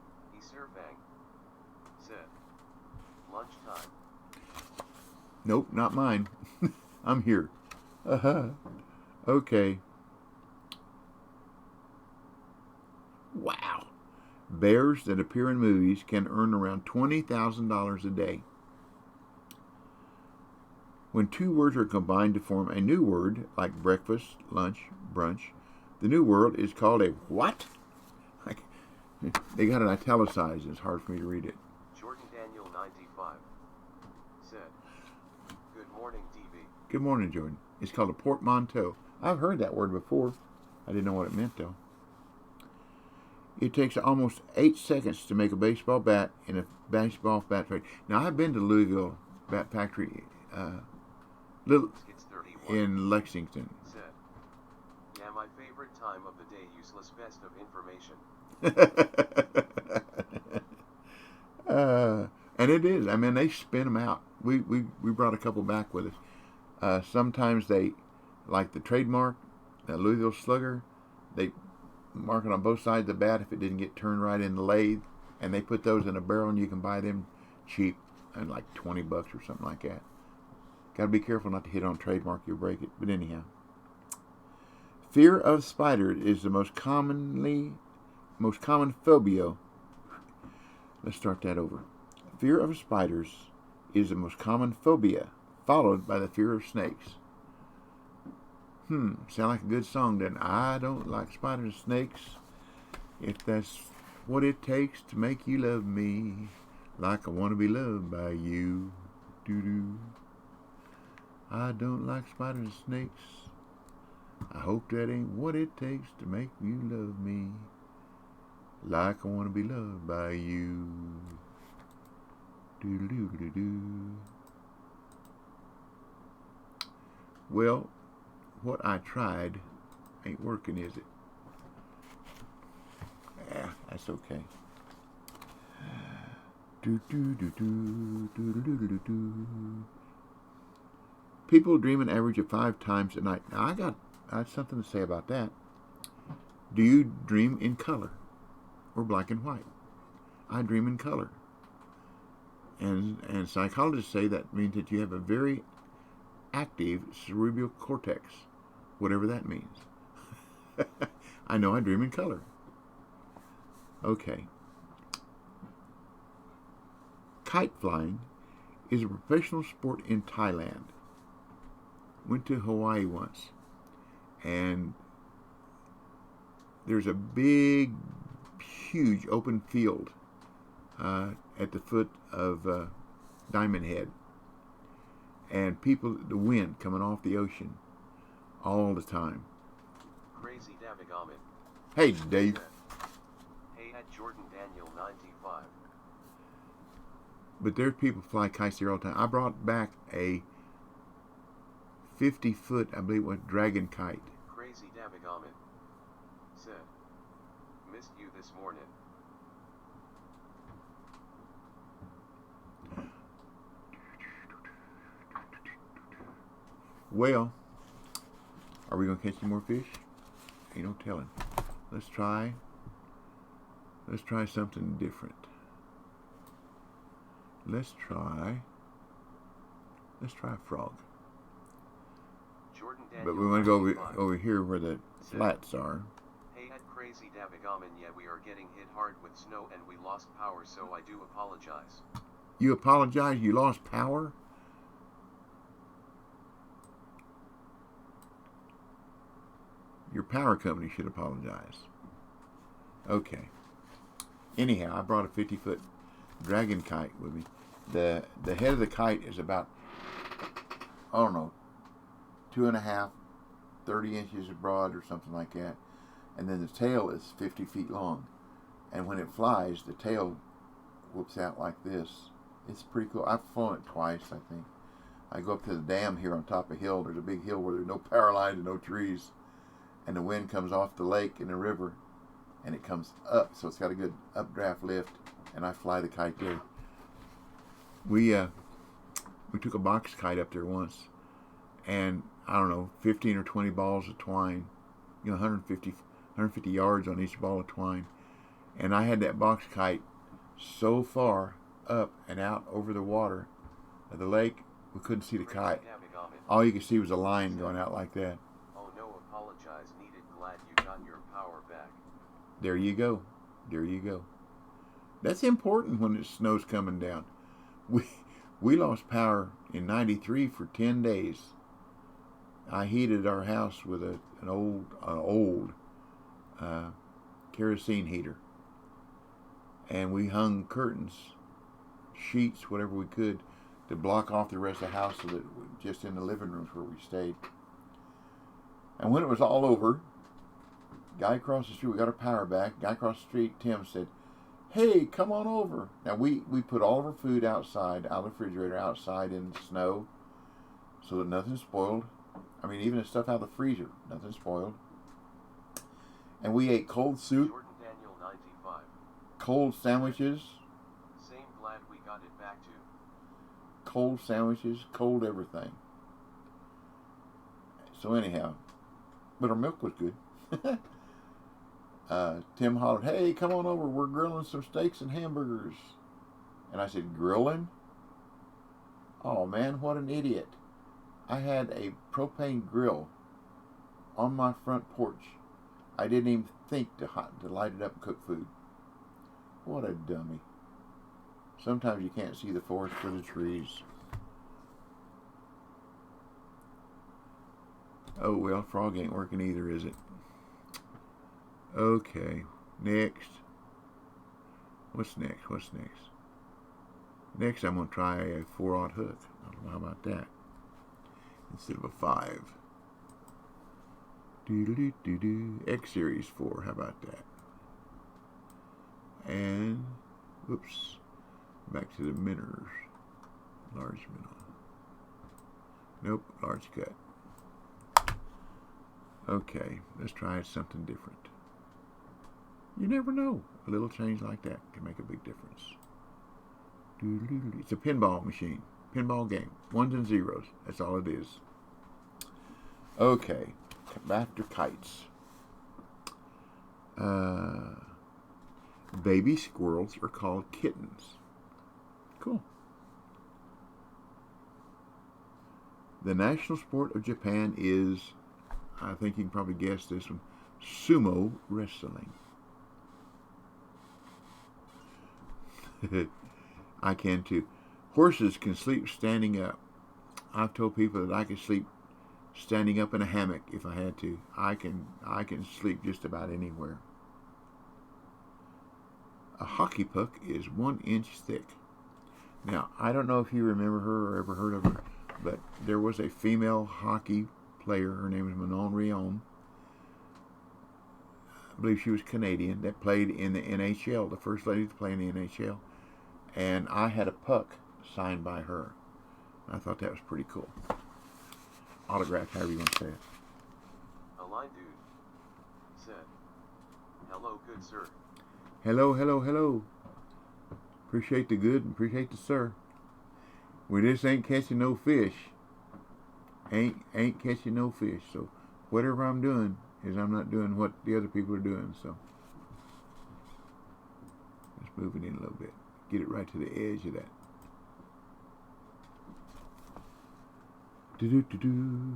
Bang said, lunchtime. Nope, not mine. I'm here. Okay. Wow. Bears that appear in movies can earn around $20,000 a day. When 2 words are combined to form a new word, like breakfast, lunch, brunch, the new word is called a what? They got it italicized. It's hard for me to read it. Jordan Daniel 95 said, good morning, DB. Good morning, Jordan. It's called a portmanteau. I've heard that word before. I didn't know what it meant, though. It takes almost 8 seconds to make a baseball bat in a baseball bat factory. Now, I've been to Louisville Bat Factory in Lexington. Said, yeah, my favorite time of the day, useless best of information. And it is. I mean, they spin them out. We brought a couple back with us. Sometimes they, like the trademark, the Louisville Slugger, they mark it on both sides of the bat if it didn't get turned right in the lathe, and they put those in a barrel, and you can buy them cheap, and like $20 or something like that. Got to be careful not to hit on trademark, you'll break it. But anyhow, fear of spiders is the most common phobia. Let's start that over. Fear of spiders is the most common phobia, followed by the fear of snakes. Sound like a good song, doesn't it? I don't like spiders and snakes. If that's what it takes to make you love me, like I want to be loved by you. Doo-doo. I don't like spiders and snakes. I hope that ain't what it takes to make you love me like I want to be loved by you. Doo-doo-doo-doo-doo. Well, what I tried ain't working, is it? Yeah, that's okay. People dream an average of 5 times a night. Now, I have something to say about that. Do you dream in color or black and white? I dream in color. And psychologists say that means that you have a very active cerebral cortex, whatever that means. I know I dream in color. Okay. Kite flying is a professional sport in Thailand. Went to Hawaii once, and there's a big, huge open field at the foot of Diamond Head, and people, the wind coming off the ocean all the time. Crazy Davigaman. Hey, Dave. Hey, at Jordan Daniel 95. But there's people fly kites there all the time. I brought back a 50-foot, I believe it was, dragon kite. Crazy Davigaman. Said. Missed you this morning. Well, are we going to catch any more fish? Ain't no telling. Let's try something different. Let's try a frog. Jordan Daniel But we want to go 95. over here where the flats are. Hey, at Crazy Davigaman, yeah, we are getting hit hard with snow and we lost power, so I do apologize. You apologize? You lost power? Your power company should apologize. Okay. Anyhow, I brought a 50-foot dragon kite with me. The head of the kite is about, I don't know, 2.5, 30 inches broad or something like that. And then the tail is 50 feet long. And when it flies, the tail whoops out like this. It's pretty cool. I've flown it twice, I think. I go up to the dam here on top of a hill. There's a big hill where there's no power lines and no trees. And the wind comes off the lake and the river, and it comes up, so it's got a good updraft lift, and I fly the kite there. We took a box kite up there once, and I don't know, 15 or 20 balls of twine, 150 yards on each ball of twine, and I had that box kite so far up and out over the water of the lake, we couldn't see the kite. All you could see was a line going out like that. Apologize needed. Glad you got your power back. There you go. There you go. That's important when the snow's coming down. We lost power in '93 for 10 days. I heated our house with an old kerosene heater, and we hung curtains, sheets, whatever we could, to block off the rest of the house, so that just in the living rooms where we stayed. And when it was all over, guy across the street, we got our power back. Guy across the street, Tim, said, "Hey, come on over." Now we put all of our food outside, out of the refrigerator, outside in the snow, so that nothing spoiled. I mean, even the stuff out of the freezer, nothing spoiled. And we ate cold soup, Jordan Daniel 95. cold sandwiches, Same, glad we got it back to. cold sandwiches, cold everything. So anyhow, but our milk was good. Tim hollered, "Hey, come on over. We're grilling some steaks and hamburgers." And I said, "Grilling? Oh man, what an idiot. I had a propane grill on my front porch. I didn't even think to light it up and cook food. What a dummy. Sometimes you can't see the forest for the trees." Oh well, frog ain't working either, is it? Okay, next. What's next? Next, I'm going to try a 4/0 hook. I don't know how about that. Instead of a 5. Doo-doo-doo-doo-doo. X Series 4. How about that? And, whoops, back to the minnows. Large minnow. Nope, large cut. Okay, let's try something different. You never know. A little change like that can make a big difference. It's a pinball machine. Pinball game. 1s and 0s. That's all it is. Okay, back to kites. Baby squirrels are called kittens. Cool. The national sport of Japan is, I think you can probably guess this one, sumo wrestling. I can too. Horses can sleep standing up. I've told people that I could sleep standing up in a hammock if I had to. I can sleep just about anywhere. A hockey puck is 1 inch thick. Now, I don't know if you remember her or ever heard of her, but there was a female hockey player. Her name was Manon Rhéaume. I believe she was Canadian, that played in the NHL, the first lady to play in the NHL. And I had a puck signed by her. I thought that was pretty cool. Autograph, however you want to say it. A line dude said, "Hello, good sir." Hello, hello, hello. Appreciate the good and appreciate the sir. We just ain't catching no fish. Ain't catching no fish. So whatever I'm doing is I'm not doing what the other people are doing. So let's move it in a little bit. Get it right to the edge of that. Do-do-do-do.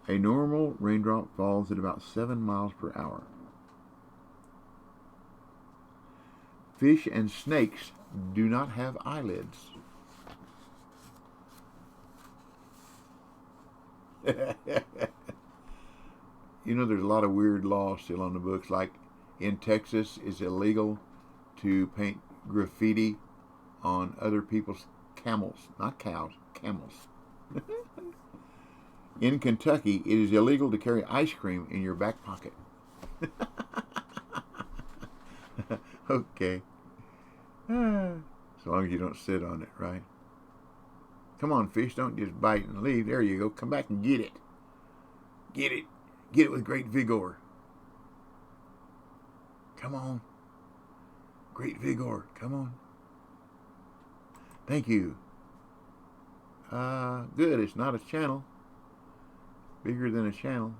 A normal raindrop falls at about 7 miles per hour. Fish and snakes do not have eyelids. You know, there's a lot of weird laws still on the books. Like in Texas, it's illegal to paint graffiti on other people's camels. Not cows, camels. In Kentucky, it is illegal to carry ice cream in your back pocket. Okay. As long as you don't sit on it, right? Come on, fish, don't just bite and leave. There you go. Come back and get it. Get it. Get it with great vigor. Come on. Great vigor. Come on. Thank you. Good. It's not a channel. Bigger than a channel.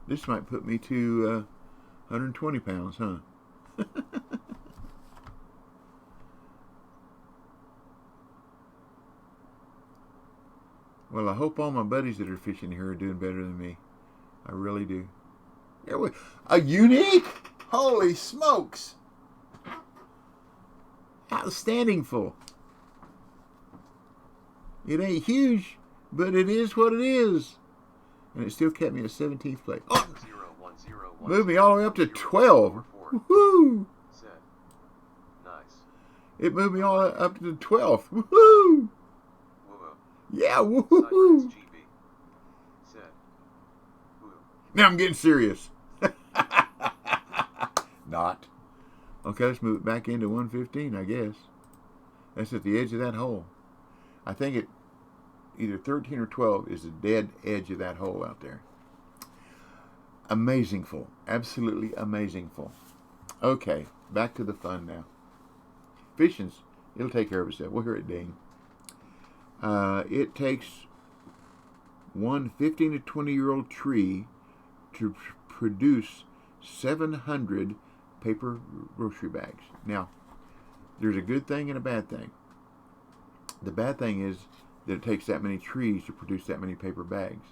This might put me to 120 pounds, huh? Well, I hope all my buddies that are fishing here are doing better than me. I really do. A unique? Holy smokes! Outstanding full. It ain't huge, but it is what it is. And it still kept me at 17th place. Oh! Moved me all the way up to 12. Woohoo! Nice. It moved me all the way up to the 12th. Woohoo! Yeah, woohoo! Now I'm getting serious. Not. Okay, let's move it back into 115, I guess. That's at the edge of that hole. I think it either 13 or 12 is the dead edge of that hole out there. Amazing full. Absolutely amazing full. Okay, back to the fun now. Fishing's, it'll take care of itself. We'll hear it ding. It takes one 15 to 20-year-old tree to produce 700 paper grocery bags. Now, there's a good thing and a bad thing. The bad thing is that it takes that many trees to produce that many paper bags.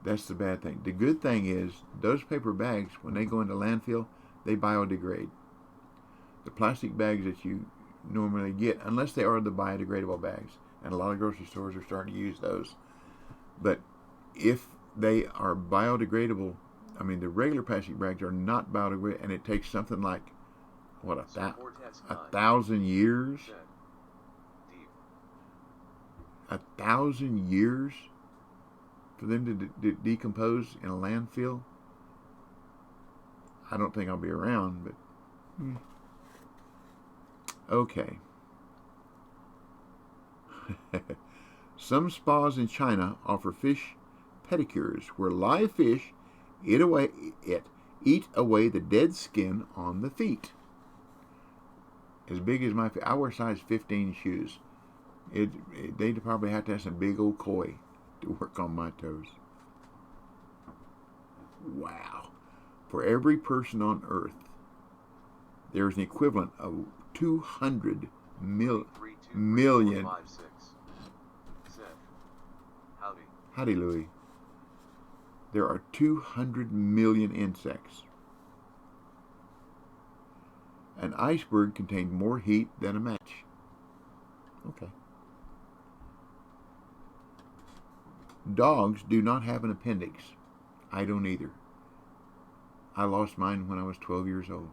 That's the bad thing. The good thing is those paper bags, when they go into landfill, they biodegrade. The plastic bags that you normally get, unless they are the biodegradable bags, and a lot of grocery stores are starting to use those. But if they are biodegradable, I mean, the regular plastic bags are not biodegradable, and it takes something like what, Vortex a 9. 1,000 years? Set. Deep. 1,000 years for them to decompose in a landfill? I don't think I'll be around, but okay. Some spas in China offer fish pedicures where live fish eat away the dead skin on the feet. As big as my feet. I wear size 15 shoes. They'd probably have to have some big old koi to work on my toes. Wow. For every person on Earth, there is an equivalent of 200 million. Howdy, Louie. There are 200 million insects. An iceberg contains more heat than a match. Okay. Dogs do not have an appendix. I don't either. I lost mine when I was 12 years old.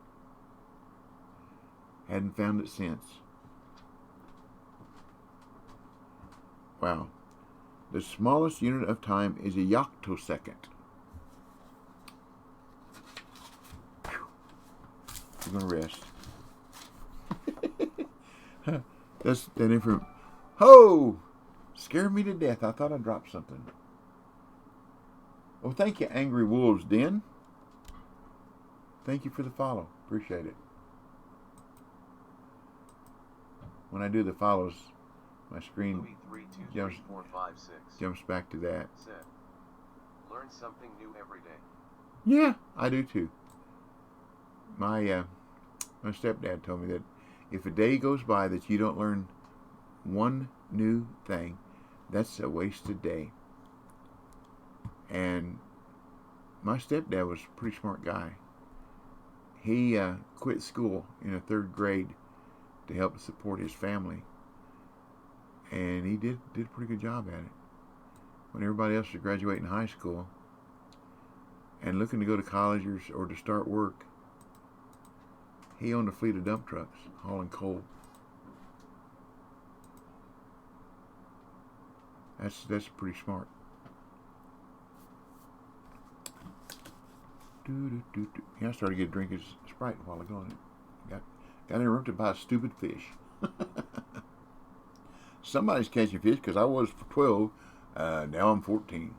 Hadn't found it since. Wow. The smallest unit of time is a yoctosecond. We're going to rest. That's that information. Ho! Scared me to death. I thought I dropped something. Well, thank you, Angry Wolves Den. Thank you for the follow. Appreciate it. When I do the follows, my screen jumps back to that. Learn something new every day. Yeah, I do too. My stepdad told me that if a day goes by that you don't learn one new thing, that's a wasted day. And my stepdad was a pretty smart guy. He quit school in the 3rd grade to help support his family. And he did a pretty good job at it. When everybody else was graduating high school and looking to go to college or to start work, he owned a fleet of dump trucks hauling coal. That's pretty smart. Yeah, I started to get a drink of Sprite a while ago, and got interrupted by a stupid fish. Somebody's catching fish because I was 12. Now I'm 14.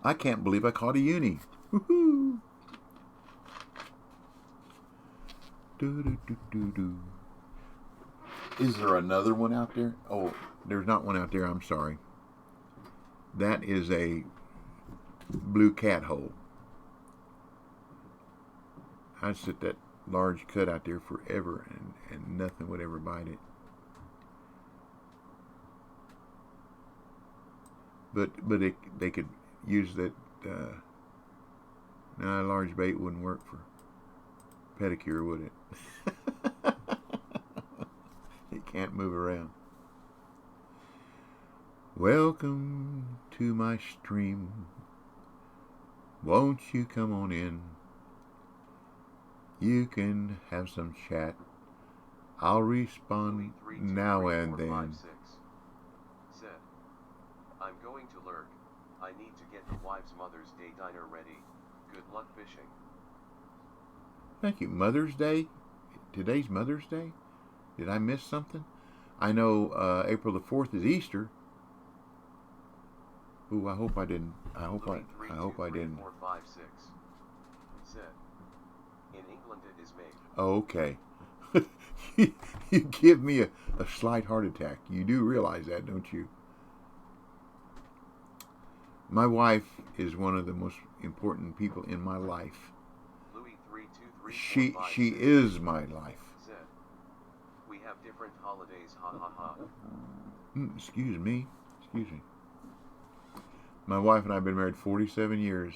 I can't believe I caught a uni. Woohoo! Is there another one out there? Oh, there's not one out there. I'm sorry. That is a blue cat hole. I'd sit that large cut out there forever and nothing would ever bite it. But they could use that. A large bait wouldn't work for pedicure, would it? It can't move around. Welcome to my stream. Won't you come on in? You can have some chat. I'll respond now and then. Said, I'm going to lurk. I need to get the wife's Mother's Day diner ready. Good luck fishing. Thank you. Mother's Day? Today's Mother's Day? Did I miss something? I know April the 4th is Easter. Ooh, I hope I didn't. I hope I didn't. 4, 5, 6. Said, in England it is made. Oh, okay. You give me a slight heart attack. You do realize that, don't you? My wife is one of the most important people in my life. Louis 3, 2, 3, 4, 5, She 6. is my life. Said, we have different holidays, ha ha ha. Excuse me. My wife and I have been married 47 years.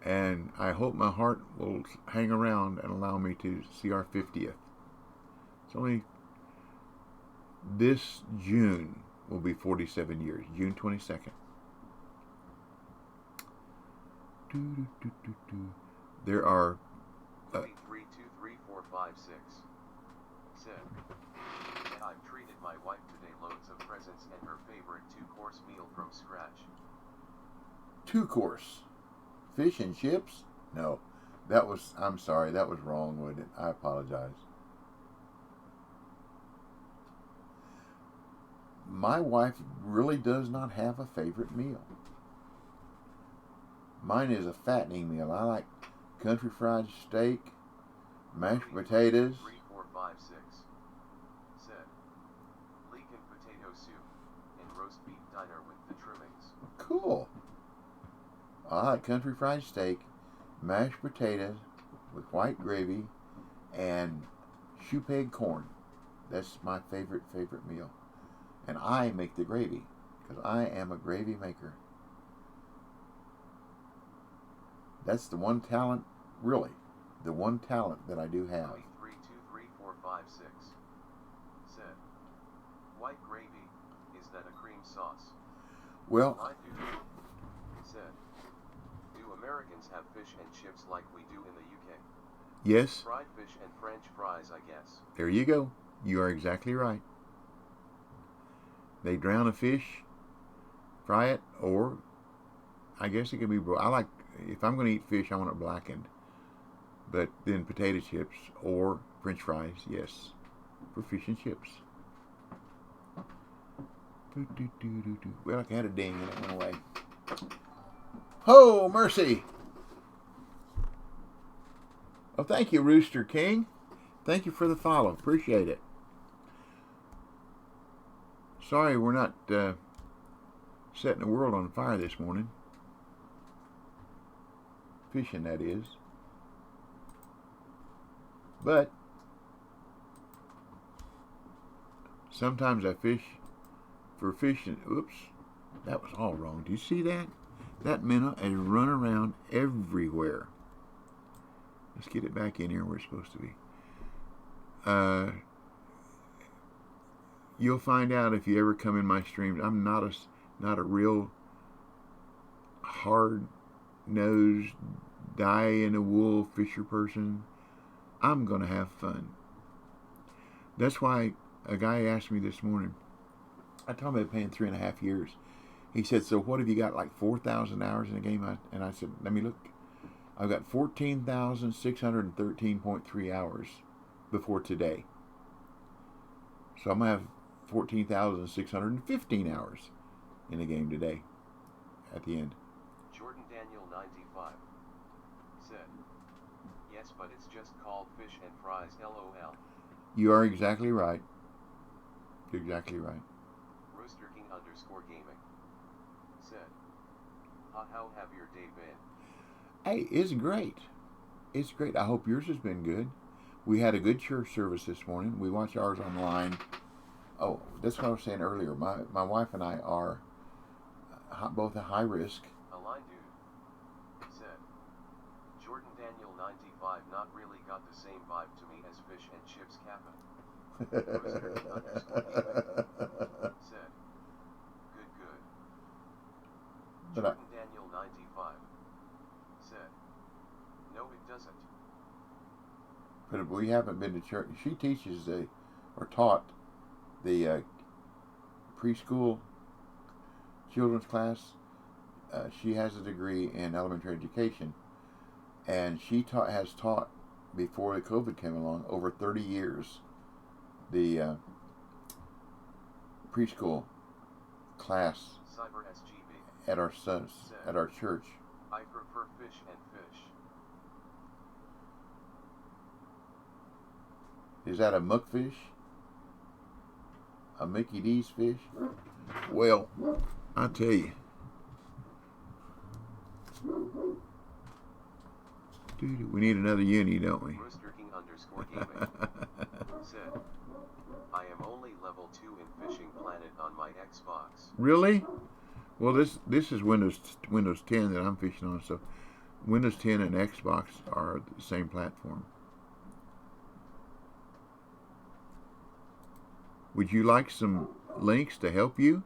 And I hope my heart will hang around and allow me to see our 50th. It's only this June will be 47 years. June 22nd. There are 3323456 said, I've treated my wife today loads of presents and her favorite 2-course meal from scratch. 2-course. Fish and chips? No. I'm sorry, that was wrong, wasn't it? I apologize. My wife really does not have a favorite meal. Mine is a fattening meal. I like country fried steak, mashed potatoes. 3456 said, leek and potato soup and roast beef diner with the trimmings. Cool. I like country fried steak, mashed potatoes with white gravy, and shoe peg corn. That's my favorite meal. And I make the gravy, because I am a gravy maker. That's the one talent, really, the one talent that I do have. 3323456 said, white gravy, is that a cream sauce? Well, said, do Americans have fish and chips like we do in the UK? yes. Fried fish and French fries, I guess. There you go. You are exactly right. They drown a fish, fry it, or I guess it can be broiled. If I'm going to eat fish, I want it blackened. But then potato chips or French fries, yes, for fish and chips. Well, I had a ding and it went away. Oh, mercy. Oh, thank you, Rooster King. Thank you for the follow. Appreciate it. Sorry we're not setting the world on fire this morning. Fishing, that is. But sometimes I fish for fishing. Oops, that was all wrong. Do you see that? That minnow has run around everywhere. Let's get it back in here where it's supposed to be. You'll find out if you ever come in my streams. I'm not a real hard-nosed, die-in-the-wool fisher person. I'm going to have fun. That's why a guy asked me this morning, I told him I'd been paying 3.5 years. He said, so what have you got, like 4,000 hours in a game? And I said, let me look. I've got 14,613.3 hours before today. So I'm going to have 14,615 hours in the game today at the end. Jordan Daniel 95 said, yes, but it's just called fish and fries, LOL. You are exactly right. You're exactly right. Rooster King _gaming said, how have your day been? Hey, it's great. It's great. I hope yours has been good. We had a good church service this morning. We watched ours online. Oh, that's what I was saying earlier. My wife and I are both a high risk. Align dude said, Jordan Daniel 95 not really got the same vibe to me as fish and chips Kappa. Rooster King _gaming said, good. Jordan Daniel 95 said, no it doesn't. But we haven't been to church. She teaches taught the preschool children's class. She has a degree in elementary education, and she has taught before the COVID came along over 30 years the preschool class Cyber SGB at our sons at our church. I prefer fish and fish. Is that a muckfish? A Mickey D's fish? Well, I tell you. Dude, we need another uni, don't we? Rooster King _gaming said, I am only level 2 in Fishing Planet on my Xbox. Really? Well, this is Windows 10 that I'm fishing on, so Windows 10 and Xbox are the same platform. Would you like some links to help you?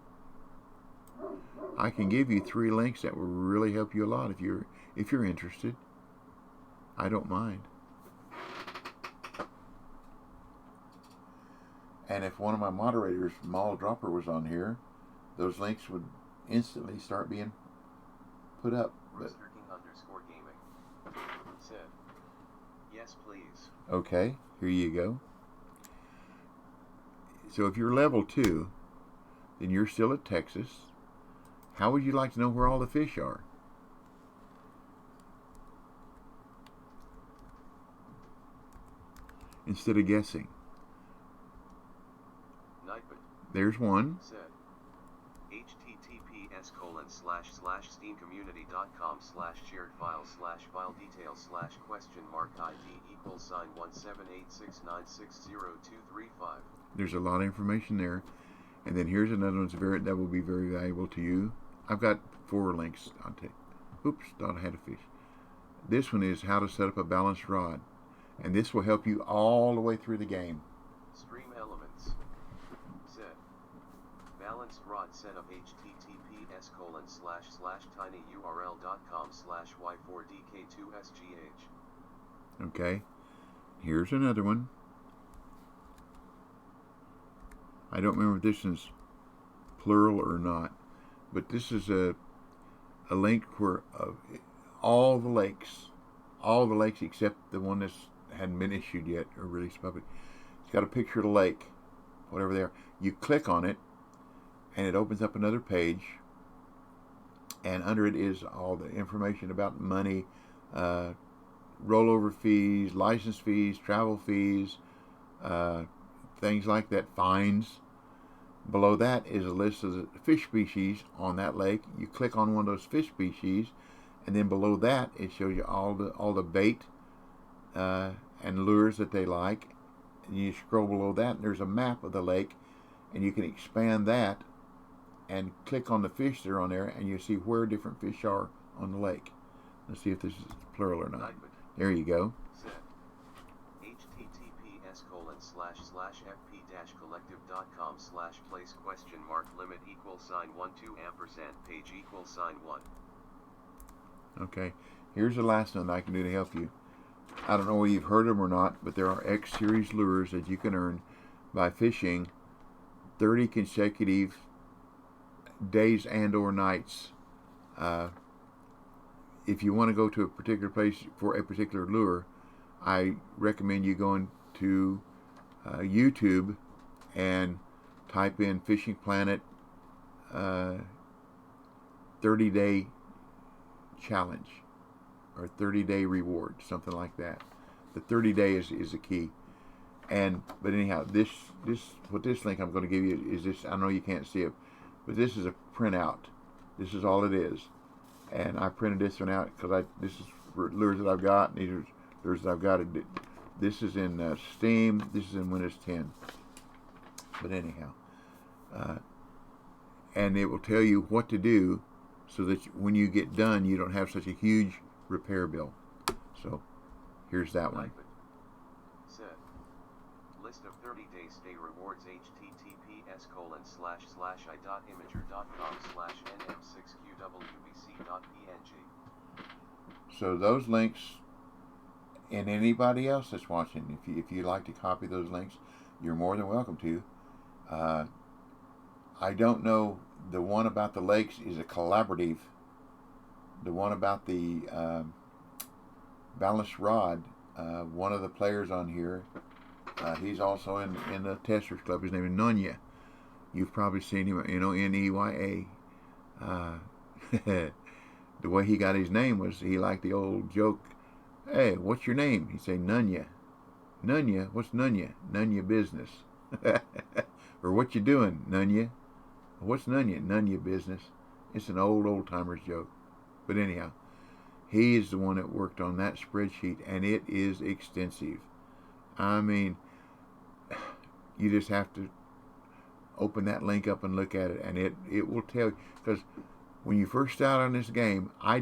I can give you 3 links that will really help you a lot if you're interested. I don't mind. And if one of my moderators, Mal Dropper, was on here, those links would instantly start being put up. Rooster King_gaming said, yes, please. Okay, here you go. So if you're level 2, then you're still at Texas. How would you like to know where all the fish are? Instead of guessing. Nightbot There's one. said, https://steamcommunity.com/shared file/ID =17869602335. There's a lot of information there. And then here's another one that will be very valuable to you. I've got 4 links. Oops, thought I had a fish. This one is how to set up a balanced rod. And this will help you all the way through the game. Stream Elements said, balanced rod setup https://tinyurl.com/y4dk2sgh. Okay. Here's another one. I don't remember if this is plural or not, but this is a link where all the lakes except the one that hadn't been issued yet or released public. It's got a picture of the lake, whatever they are. You click on it, and it opens up another page, and under it is all the information about money, rollover fees, license fees, travel fees, things like that, fines. Below that is a list of the fish species on that lake. You click on one of those fish species, and then below that it shows you all the bait and lures that they like. And you scroll below that, and there's a map of the lake, and you can expand that and click on the fish that are on there, and you see where different fish are on the lake. Let's see if this is plural or not. There you go. https://fp-collective.com/place?*1 Okay, here's the last one I can do to help you. I don't know whether you've heard of them or not, but there are X series lures that you can earn by fishing 30 consecutive days and or nights. If you want to go to a particular place for a particular lure, I recommend you going to YouTube and type in Fishing Planet 30-day challenge or 30-day reward, something like that. The 30-day is the key. But anyhow, this link I'm going to give you is this. I know you can't see it, but this is a printout. This is all it is, and I printed this one out because this is for lures that I've got. And these are lures that I've got. This is in Steam. This is in Windows 10. But anyhow, and it will tell you what to do so that when you get done, you don't have such a huge repair bill. So here's that one. Said, list of 30-day stay rewards https://i.imager.com/nm6qwbc.png. So those links, and anybody else that's watching, if you like to copy those links, you're more than welcome to. I don't know, the one about the lakes is a collaborative. The one about the balanced rod, one of the players on here, he's also in the Testers Club. His name is Nunya. You've probably seen him, Nenya. The way he got his name was he liked the old joke, hey, what's your name? He'd say Nunya. Nunya? What's Nunya? Nunya business. Or what you doing, Nunya? What's Nunya? Nunya business. It's an old timer's joke. But anyhow, he is the one that worked on that spreadsheet, and it is extensive. I mean, you just have to open that link up and look at it, and it will tell you. Because when you first start on this game, I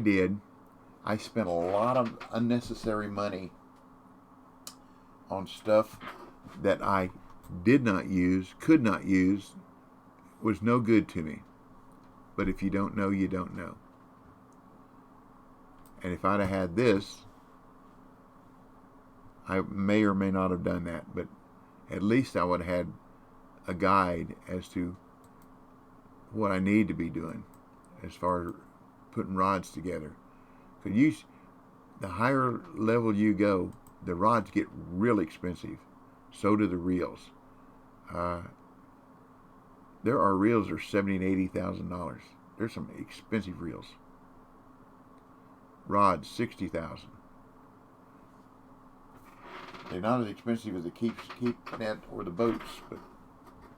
spent a lot of unnecessary money on stuff that I did not use, could not use, was no good to me. But if you don't know, you don't know. And if I'd have had this, I may or may not have done that, but at least I would have had a guide as to what I need to be doing as far as putting rods together. Because the higher level you go, the rods get really expensive. So do the reels. There are reels that are $70,000 and $80,000. There's some expensive reels. Rods, $60,000. They're not as expensive as the keep net or the boats, but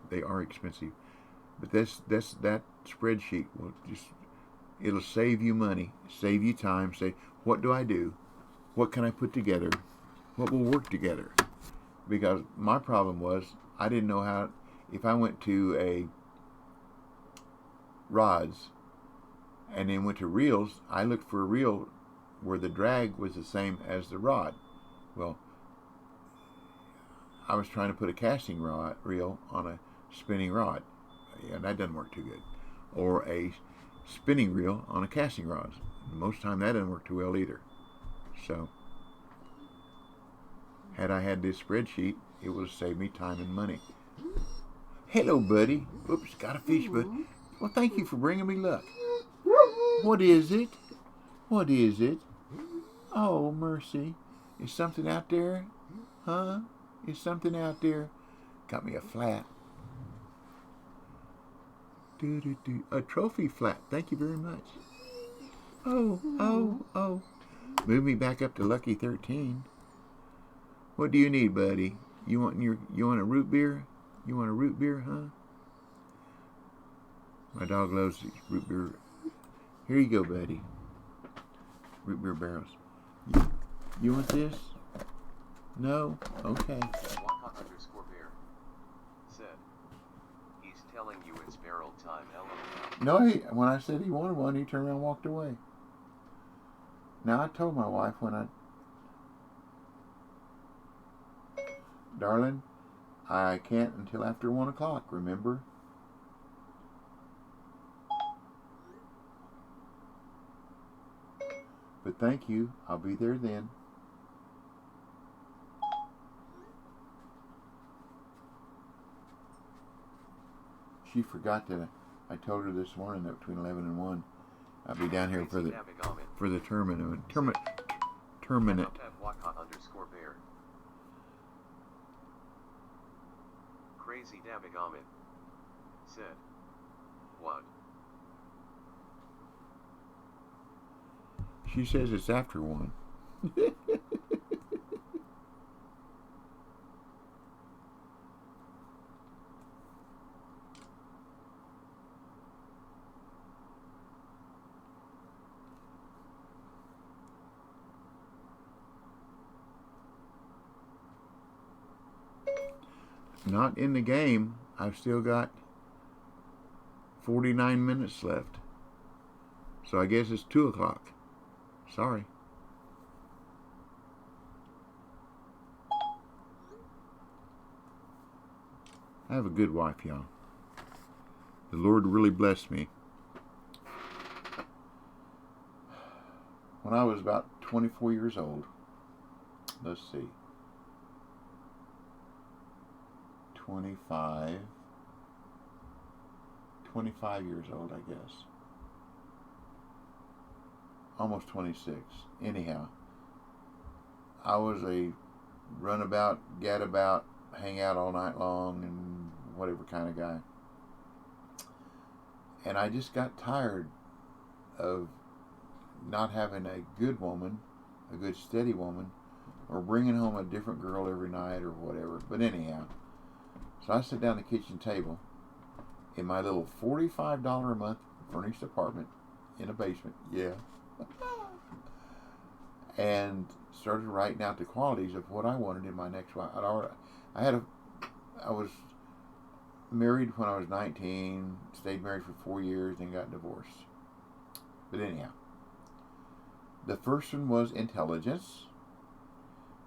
they are expensive. But that spreadsheet will it'll save you money, save you time. Say, what do I do? What can I put together? What will work together? Because my problem was I didn't know how. If I went to a rods and then went to reels, I looked for a reel where the drag was the same as the rod. Well, I was trying to put a casting reel on a spinning rod, and that doesn't work too good. Or a spinning reel on a casting rod. Most of the time that doesn't work too well either. So, had I had this spreadsheet, it would have saved me time and money. Hello, buddy. Oops, got a fish, but well, thank you for bringing me luck. What is it? What is it? Oh, mercy. Is something out there? Huh? Is something out there? Got me a flat. A trophy flat. Thank you very much. Oh. Move me back up to lucky 13. What do you need, buddy? You want a root beer? You want a root beer, huh? My dog loves these root beer. Here you go, buddy. Root beer barrels. You want this? No? Okay. Waka_bear said, he's telling you it's barrel time, LOL. No, when I said he wanted one, he turned around and walked away. Now, I told my wife darling, I can't until after 1 o'clock, remember? But thank you. I'll be there then. She forgot that I told her this morning that between 11 and 1, I'll be down here for the tournament. Waka_bear. Crazy Dabigamet said, what? She says it's after 1. Not in the game. I've still got 49 minutes left. So I guess it's 2 o'clock. Sorry. I have a good wife, y'all. The Lord really blessed me. When I was about 24 years old, let's see, 25 years old, I guess. Almost 26. Anyhow, I was a runabout, gadabout, hang out all night long and whatever kind of guy. And I just got tired of not having a good woman, a good steady woman, or bringing home a different girl every night or whatever. But anyhow, so I sat down at the kitchen table in my little $45 a month furnished apartment in a basement. Yeah. And started writing out the qualities of what I wanted in my next wife. I was married when I was 19, stayed married for 4 years, then got divorced. But anyhow, the first one was intelligence.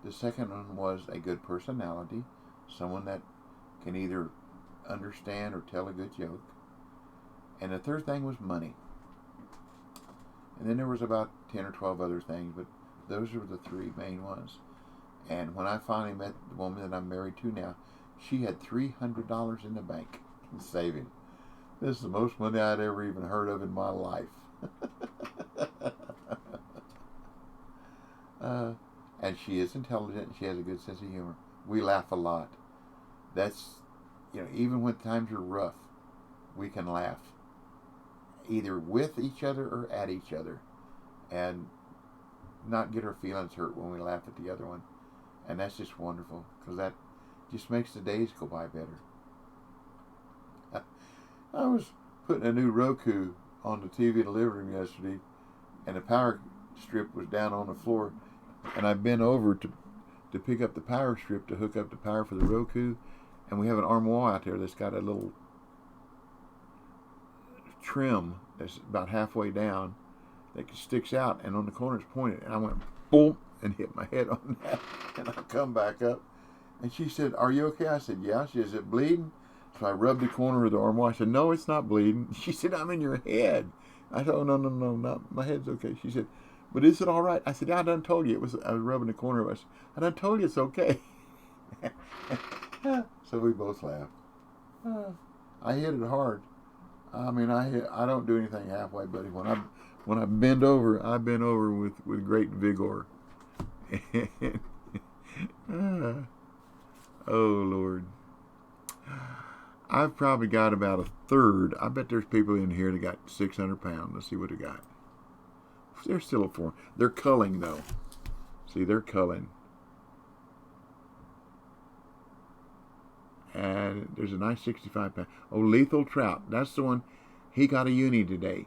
The second one was a good personality, someone that can either understand or tell a good joke. And the third thing was money. And then there was about 10 or 12 other things, but those were the three main ones. And when I finally met the woman that I'm married to now, she had $300 in the bank in saving. This is the most money I'd ever even heard of in my life. And she is intelligent and she has a good sense of humor. We laugh a lot. That's, even when times are rough, we can laugh. Either with each other or at each other. And not get our feelings hurt when we laugh at the other one. And that's just wonderful, because that just makes the days go by better. I was putting a new Roku on the TV in the living room yesterday, and the power strip was down on the floor, and I bent over to pick up the power strip to hook up the power for the Roku, and we have an armoire out there that's got a little trim that's about halfway down that sticks out, and on the corner it's pointed, and I went boom and hit my head on that, and I come back up, and she said, "Are you okay?" I said, "Yeah." She said, "Is it bleeding?" So I rubbed the corner of the armoire. I said, "No, it's not bleeding." She said, "I'm in your head." I said, "Oh, no, not my head's okay." She said, "But is it all right?" I said, "Yeah, I done told you." I was rubbing the corner of it. I done told you it's okay. So we both laughed. I hit it hard. I mean, I don't do anything halfway, buddy. When I bend over, I bend over with great vigor. Oh, Lord. I've probably got about a third. I bet there's people in here that got 600 pounds. Let's see what they got. They're still a 4. They're culling, though. See, they're culling. And there's a nice 65 pound. Oh, Lethal Trout. That's the one. He got a uni today.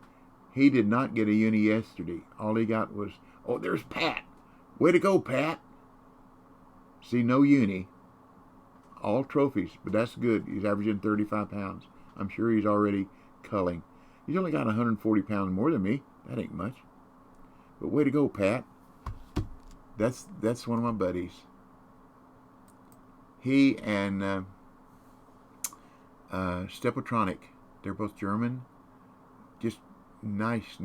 He did not get a uni yesterday. All he got was, oh, there's Pat. Way to go, Pat. See, no uni. All trophies, but that's good. He's averaging 35 pounds. I'm sure he's already culling. He's only got 140 pounds more than me. That ain't much. But way to go, Pat. That's one of my buddies. He and Stepotronic, they're both German. Just nice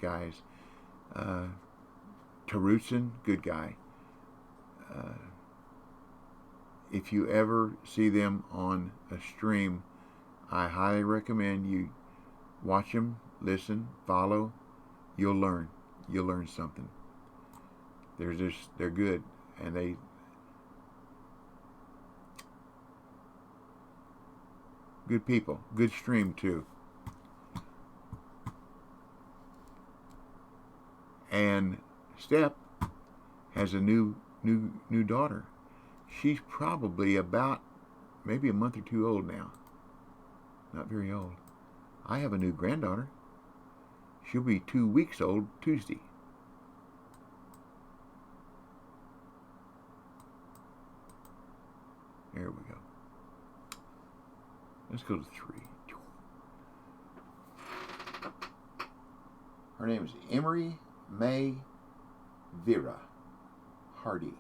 guys. Tarutzen, good guy. If you ever see them on a stream, I highly recommend you watch them, listen, follow. You'll learn. You'll learn something. They're good, and good people, good stream too. And Step has a new daughter. She's probably about maybe a month or two old now. Not very old. I have a new granddaughter. She'll be 2 weeks old Tuesday. There we go. Let's go to 3. Her name is Emery May Vera Hardy.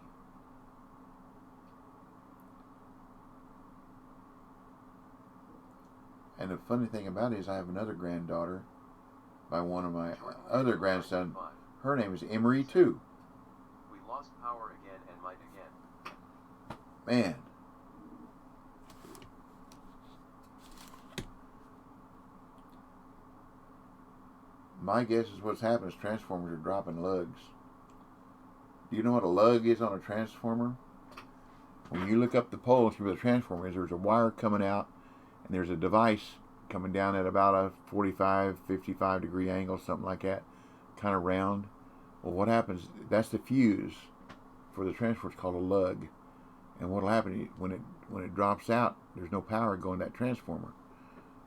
And the funny thing about it is I have another granddaughter by one of my other grandsons. Her name is Emery too. We lost power again and might again. Man. My guess is what's happened is transformers are dropping lugs. Do you know what a lug is on a transformer? When you look up the pole and see where the transformer is, there's a wire coming out, and there's a device coming down at about a 45, 55 degree angle, something like that, kind of round. Well, what happens, that's the fuse for the transformer. It's called a lug. And what will happen, when it drops out, there's no power going to that transformer.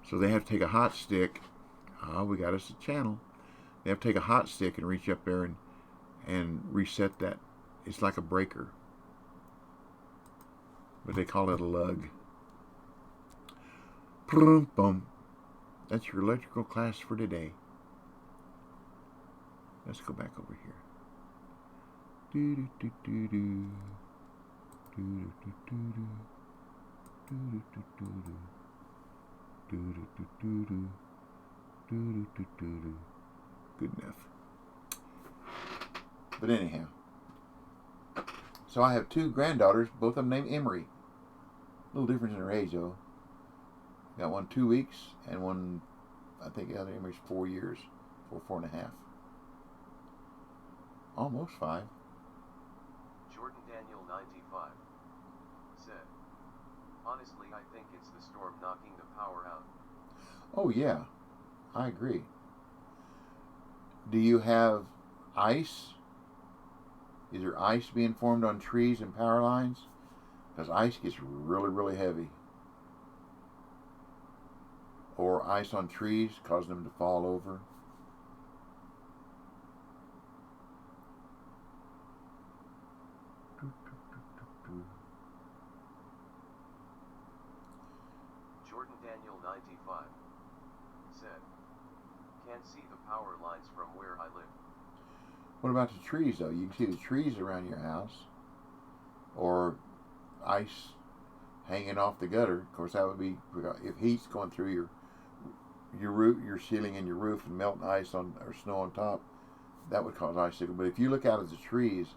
So they have to take a hot stick. We got us a channel. They have to take a hot stick and reach up there and reset that. It's like a breaker. But they call it a lug. Boom. That's your electrical class for today. Let's go back over here. Do do do do do. Do do do do do. Do do do do do. Do do do do do. Good enough. But anyhow, so I have two granddaughters, both of them named Emery. A little difference in their age, though. Got one 2 weeks, and one, I think the other Emery's 4 years, 4.5. Almost 5. Jordan Daniel 95 said, honestly, I think it's the storm knocking the power out. Oh, yeah. I agree. Do you have ice? Is there ice being formed on trees and power lines? Because ice gets really, really heavy. Or ice on trees, causing them to fall over. Jordan Daniel 95 said, can't see the power lines from where I live. What about the trees, though? You can see the trees around your house. Or ice hanging off the gutter. Of course, that would be, if heat's going through your roof, your ceiling and your roof, and melting ice on or snow on top, that would cause icicles. But if you look out at the trees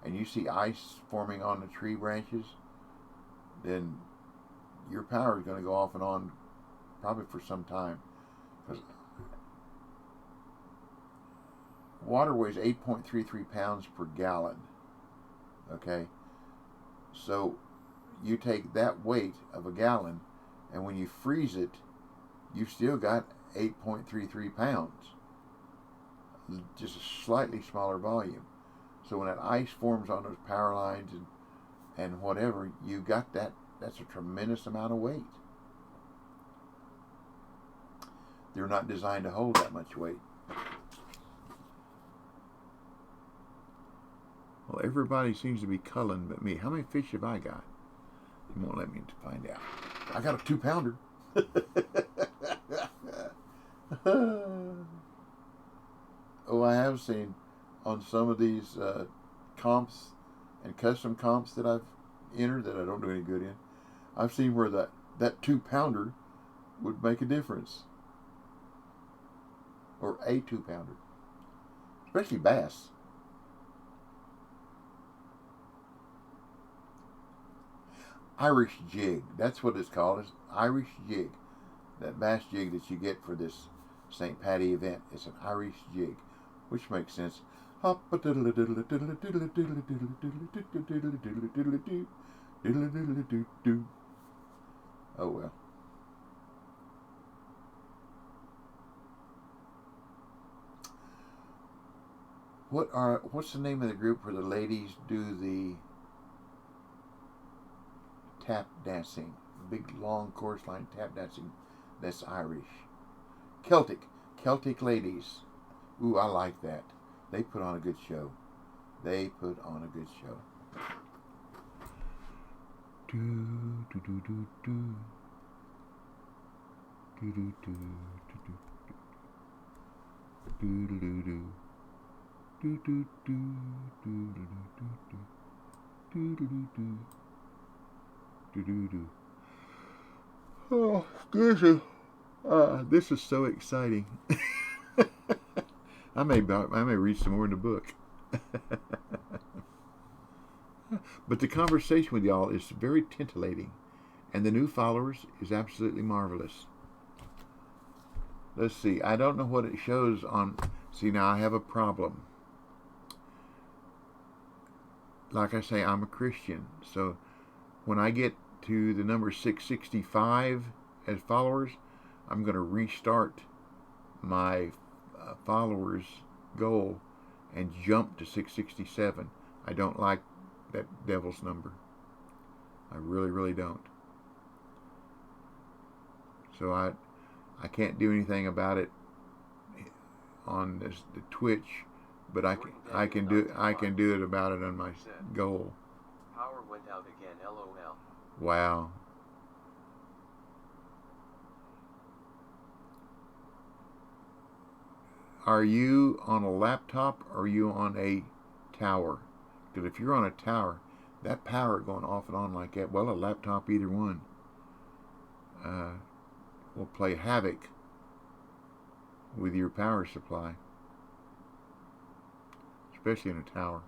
and you see ice forming on the tree branches, then your power is going to go off and on probably for some time. Because water weighs 8.33 pounds per gallon. Okay? So you take that weight of a gallon, and when you freeze it, you've still got 8.33 pounds. Just a slightly smaller volume. So when that ice forms on those power lines and whatever, you got that. That's a tremendous amount of weight. They're not designed to hold that much weight. Well, everybody seems to be culling but me. How many fish have I got? You won't let me find out. I got a 2-pounder. Oh, I have seen on some of these comps and custom comps that I've entered that I don't do any good in. I've seen where that 2-pounder would make a difference. Or a 2-pounder. Especially bass. Irish jig. That's what it's called. It's Irish jig. That bass jig that you get for this St. Patty event. It's an Irish jig. Which makes sense. Oh well. What's the name of the group where the ladies do the tap dancing? Big long chorus line tap dancing. That's Irish. Celtic ladies. Ooh, I like that. They put on a good show. They put on a good show. Do do do do do. Do do do do do. Do do do do. Do do do do do do do do do do. Do do do. Oh, goodness. This is so exciting. I may read some more in the book. But the conversation with y'all is very titillating, and the new followers is absolutely marvelous. Let's see. I don't know what it shows on. See, now I have a problem. Like I say, I'm a Christian, so when I get to the number 665 as followers, I'm going to restart my followers goal and jump to 667. I don't like that devil's number. I really, really don't. So I can't do anything about it on the Twitch, but I can do it about it on my goal. Power went out again, LOL. Wow. Are you on a laptop or are you on a tower? Because if you're on a tower, that power going off and on like that, well, a laptop, either one, will play havoc with your power supply, especially in a tower.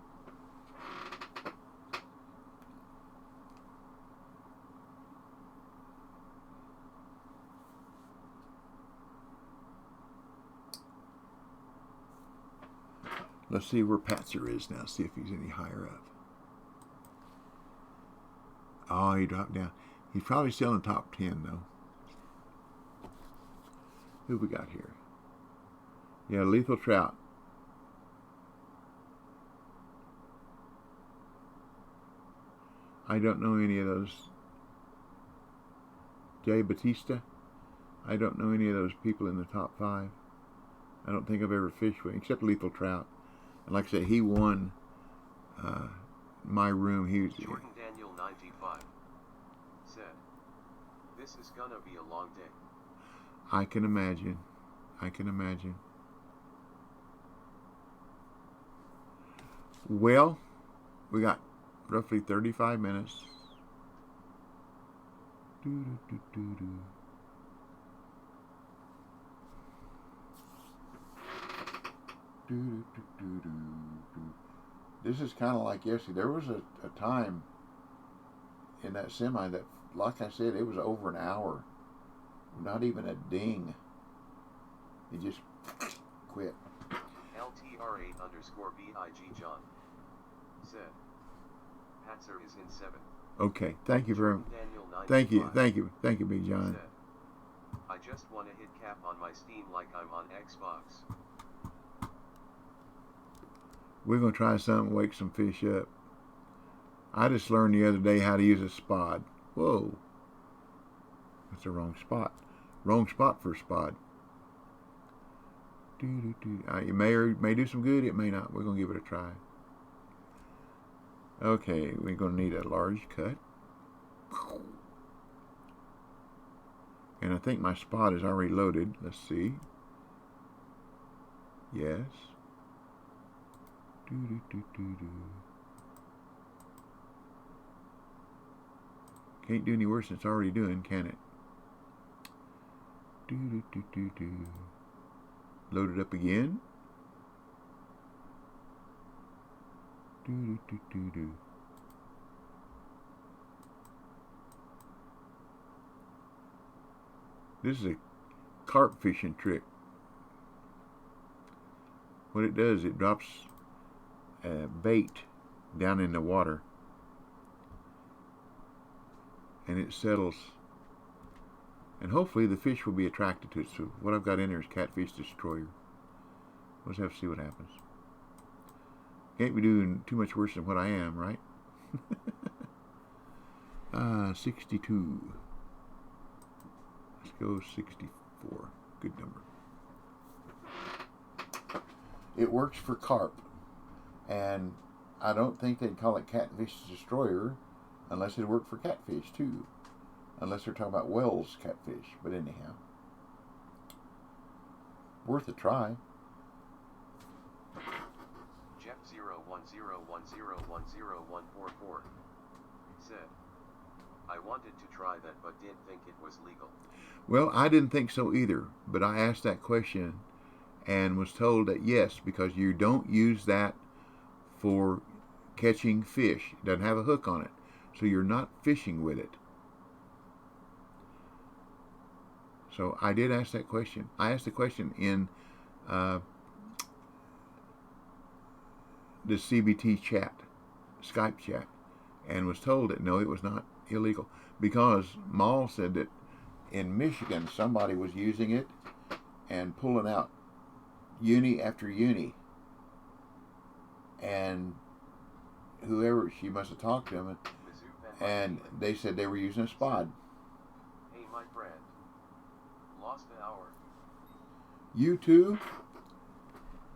Let's see where Patzer is now, see if he's any higher up. Oh, he dropped down. He's probably still in the top 10, though. Who we got here? Yeah, Lethal Trout. I don't know any of those. Jay Batista. I don't know any of those people in the top 5. I don't think I've ever fished with, except Lethal Trout. And like I said, he won my room. He was Jordan Daniel 95 said, "This is gonna be a long day." I can imagine. I can imagine. Well, we got roughly 35 minutes. This is kind of like yesterday. There was a time in that semi that, like I said, it was over an hour. Not even a ding. It just quit. LTR8_BIG John said, Patzer is in 7. Okay, thank you very much. Thank you, Big John. Said, I just want to hit cap on my Steam like I'm on Xbox. We're going to try something, wake some fish up. I just learned the other day how to use a spot. Whoa. That's the wrong spot. Wrong spot for a spot. It may do some good, it may not. We're going to give it a try. Okay, we're going to need a large cut. And I think my spot is already loaded. Let's see. Yes. Can't do any worse than it's already doing, can it? Load it up again. This is a carp fishing trick. What it does, it drops bait down in the water and it settles, and hopefully the fish will be attracted to it. So what I've got in there is Catfish Destroyer. We'll just have to see what happens. Can't be doing too much worse than what I am, right? 62. Let's go 64. Good number. It works for carp. And I don't think they'd call it Catfish Destroyer unless it worked for catfish too. Unless they're talking about Wells catfish. But anyhow, worth a try. Jeff 01010101144 said, I wanted to try that but didn't think it was legal. Well, I didn't think so either, but I asked that question and was told that yes, because you don't use that for catching fish. It doesn't have a hook on it, so you're not fishing with it. So I did ask that question. I asked the question in the CBT chat, Skype chat, and was told that no, it was not illegal, because Maul said that in Michigan somebody was using it and pulling out uni after uni, and whoever, she must have talked to him, and they said they were using a spot. Hey, my friend, lost an hour. You too?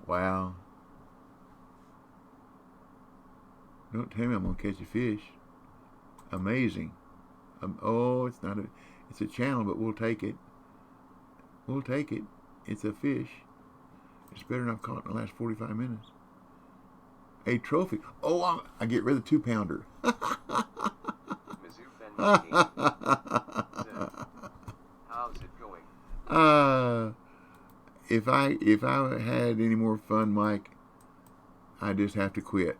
Wow. Don't tell me I'm gonna catch a fish. Amazing. Oh, it's not a, it's a channel, but we'll take it. We'll take it. It's a fish. It's better than I've caught in the last 45 minutes. A trophy. Oh, I get rid of the 2-pounder. How's it going? if I had any more fun, Mike, I just have to quit.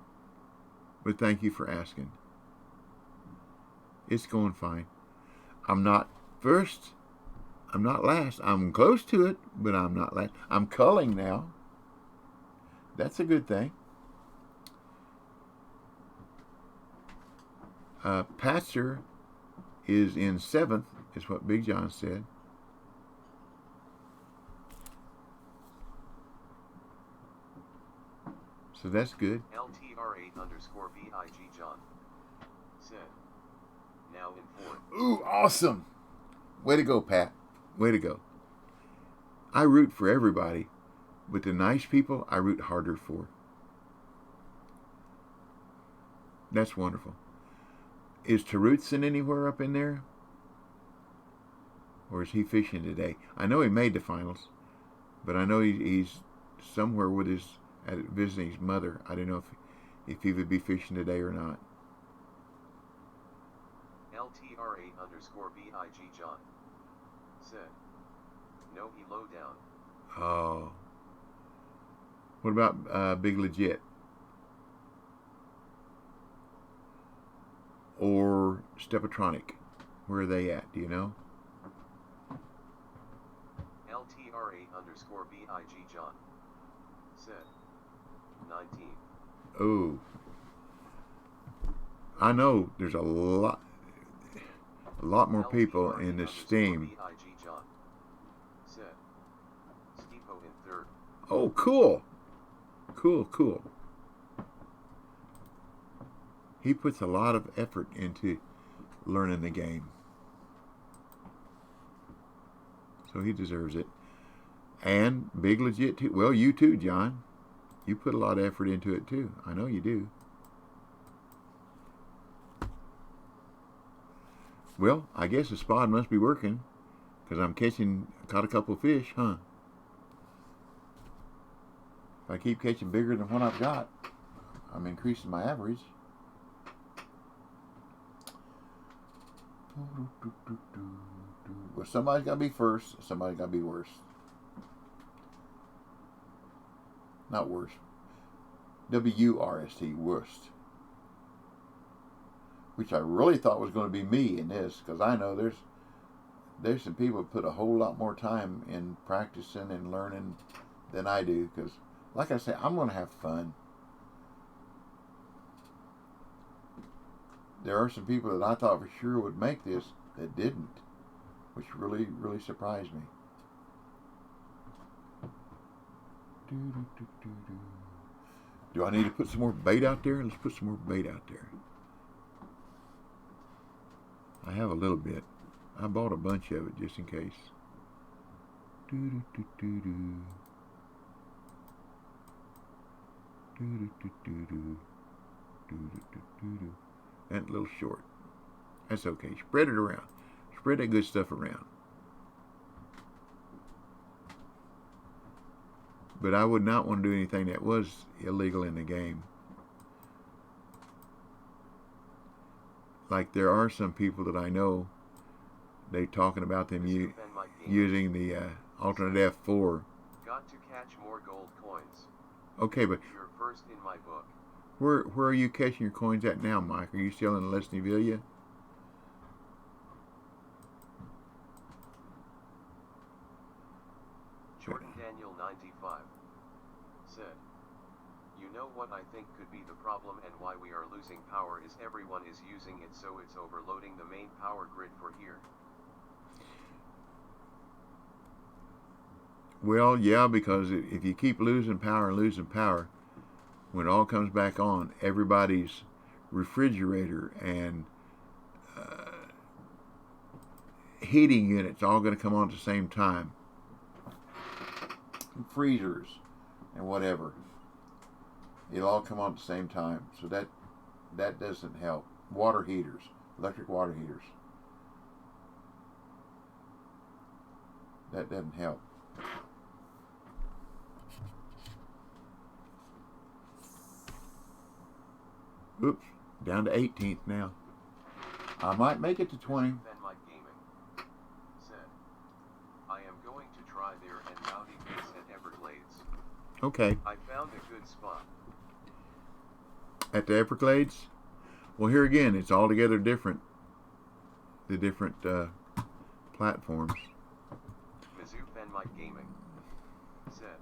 But thank you for asking. It's going fine. I'm not first. I'm not last. I'm close to it, but I'm not last. I'm culling now. That's a good thing. Patzer is in 7th, is what Big John said. So that's good. LTR8_BIG John said, now in 4th. Ooh, awesome. Way to go, Pat. Way to go. I root for everybody, but the nice people I root harder for. That's wonderful. Is Terutson anywhere up in there? Or is he fishing today? I know he made the finals, but I know he's somewhere with visiting his mother. I don't know if he would be fishing today or not. LTR8_BIG John said, no, he low down. Oh. What about Big Legit? Or Stepatronic? Where are they at? Do you know? LTR8_BIG John said, 19. Oh. I know there's a lot more people in this Steam. LTR8_BIG John said, Steepo in 3rd. Oh, cool. Cool. He puts a lot of effort into learning the game. So he deserves it. And Big Legit too. Well, you too, John. You put a lot of effort into it too. I know you do. Well, I guess the spot must be working, because I'm caught a couple of fish, huh? If I keep catching bigger than what I've got, I'm increasing my average. Well, somebody's got to be first, somebody's got to be worst. Not worse. W-R-S-T, worst. Which I really thought was going to be me in this, because I know there's some people that put a whole lot more time in practicing and learning than I do, because like I say, I'm going to have fun. There are some people that I thought for sure would make this that didn't, which really, really surprised me. Do I need to put some more bait out there? Let's put some more bait out there. I have a little bit. I bought a bunch of it just in case. That little short. That's okay. Spread it around. Spread that good stuff around. But I would not want to do anything that was illegal in the game. Like there are some people that I know, they talking about them using the alternate F4. Got to catch more gold coins. Okay, but you're first in my book. Where are you catching your coins at now, Mike? Are you still in Lesnieville? Jordan Daniel 95 said, you know what I think could be the problem and why we are losing power is everyone is using it, so it's overloading the main power grid for here. Well, yeah, because if you keep losing power, when it all comes back on, everybody's refrigerator and heating units all going to come on at the same time. Freezers and whatever. It'll all come on at the same time. So that doesn't help. Water heaters, electric water heaters. That doesn't help. Oops, down to 18th now. I might make it to 20. Ben Mike Gaming said, I am going to try there and Rowdy Face and Okay. I found a good spot. At the Everglades? Well, here again, it's altogether different. The different platforms. Mizzou Fenmike Gaming said,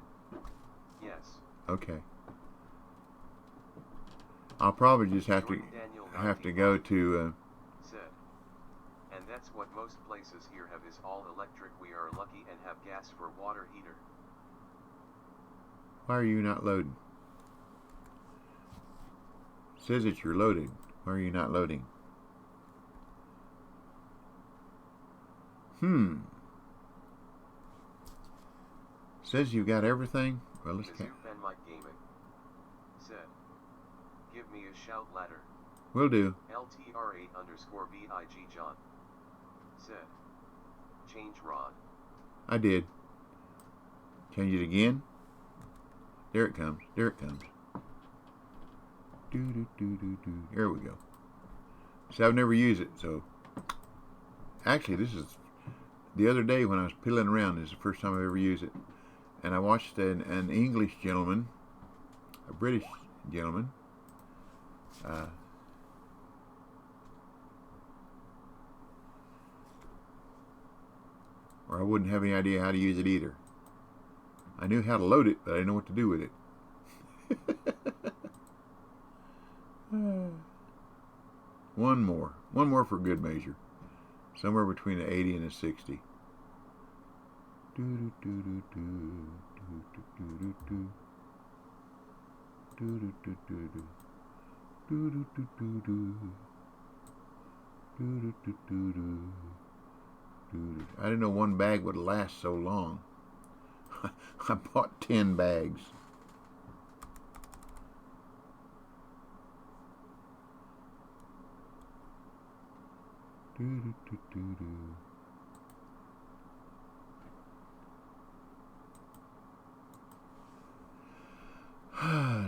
yes. Okay. I'll probably just have Jordan Daniel to go to. said, and that's what most places here have is all electric. We are lucky and have gas for water heater. Why are you not loading? It says that you're loaded. Why are you not loading? Says you got everything. Well, let's Mizzou Fenmike Gaming said, give me a shout ladder. Will do. LTR8_BIG John said, change rod. I did. Change it again. There it comes. There it comes. There we go. So I've never used it. So actually, this is the other day when I was piddling around. This is the first time I've ever used it. And I watched an English gentleman, a British gentleman, or I wouldn't have any idea how to use it either. I knew how to load it, but I didn't know what to do with it. One more for good measure. Somewhere between an 80 and a 60. I didn't know one bag would last so long. I bought 10 bags.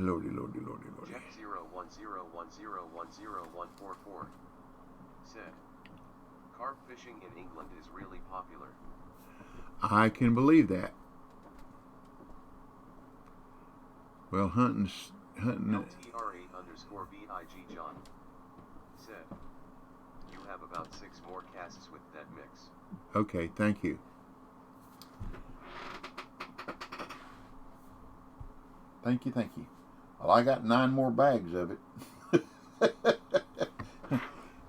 Lordy, lordy, lordy, lordy. Jeff 01010101144 said, carp fishing in England is really popular. I can believe that. Well, hunting. LTR8_BIG John said, you have about 6 more casts with that mix. Okay, thank you. Thank you, thank you. Well, I got 9 more bags of it.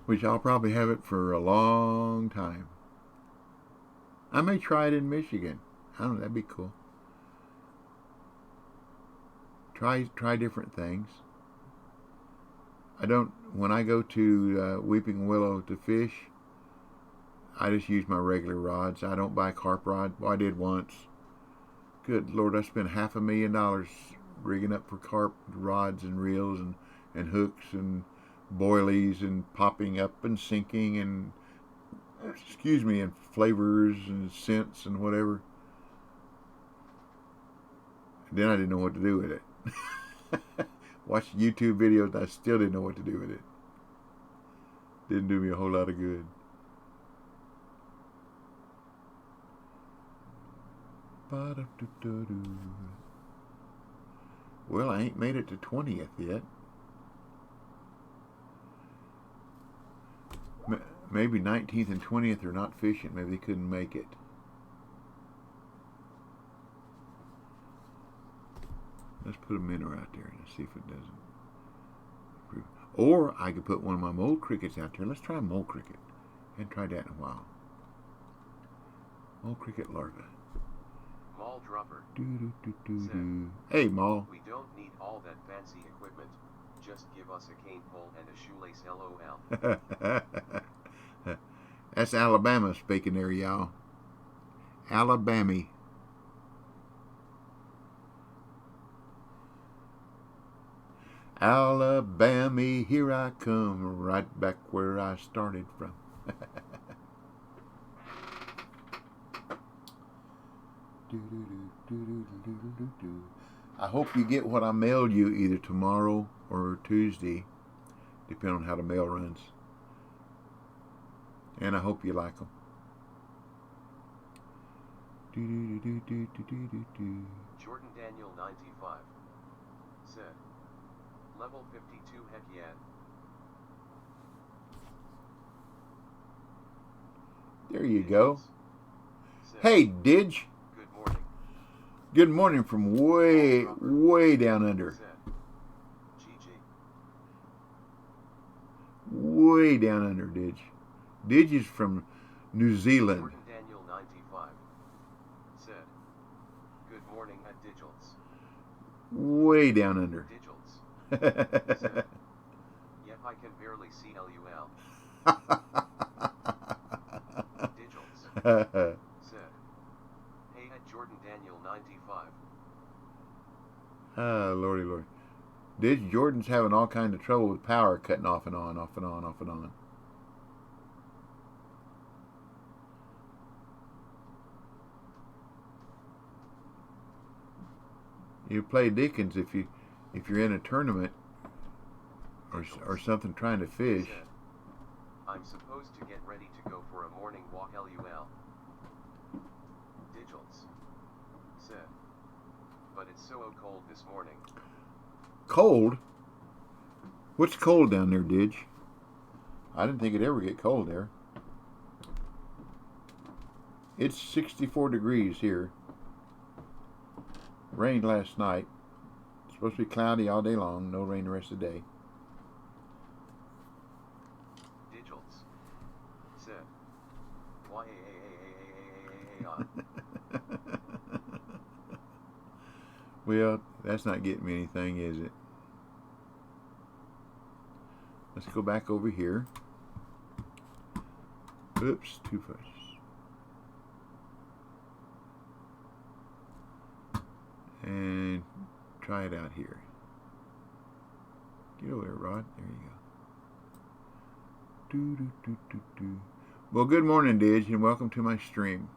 Which I'll probably have it for a long time. I may try it in Michigan. I don't know, that'd be cool. Try different things. When I go to Weeping Willow to fish, I just use my regular rods. I don't buy carp rod. Well, I did once. Good Lord, I spent $500,000 rigging up for carp rods and reels and hooks and boilies and popping up and sinking and, and flavors and scents and whatever. And then I didn't know what to do with it. Watched YouTube videos and I still didn't know what to do with it. Didn't do me a whole lot of good. Well, I ain't made it to 20th yet. Maybe 19th and 20th are not fishing. Maybe they couldn't make it. Let's put a minnow out there and see if it doesn't improve. Or I could put one of my mole crickets out there. Let's try a mole cricket. I haven't tried that in a while. Mole cricket larva. Mall dropper said, hey, Mall. We don't need all that fancy equipment. Just give us a cane pole and a shoelace, LOL. That's Alabama speaking there, y'all. Alabama. Alabama, here I come, right back where I started from. I hope you get what I mailed you either tomorrow or Tuesday, depending on how the mail runs. And I hope you like them. Jordan Daniel 95. Said. Level 52 heck yeah. There you go. Said. Hey, Didge. Good morning. Good morning from way down under. Said. GG. Way down under, Didge. Didge is from New Zealand. Jordan Daniel 95. Said. Good morning at Digils. Way down under. Digils. Said. Yep, I can barely see LUL. Digils. Said. Hey at Jordan Daniel 95. Ah, lordy lord. Didge, Jordan's having all kinds of trouble with power cutting off and on, off and on, off and on. You play Dickens if you're in a tournament or something trying to fish. Said. I'm supposed to get ready to go for a morning walk LUL. Digils. Said. But it's so cold this morning. Cold? What's cold down there, Didge? I didn't think it'd ever get cold there. It's 64 degrees here. Rained last night. It's supposed to be cloudy all day long. No rain the rest of the day. Digils. Said. Well, that's not getting me anything, is it? Let's go back over here. Oops, too fast. And try it out here. Get over there, Rod. There you go. Do, do, do, do, do. Well, good morning, Didge, and welcome to my stream.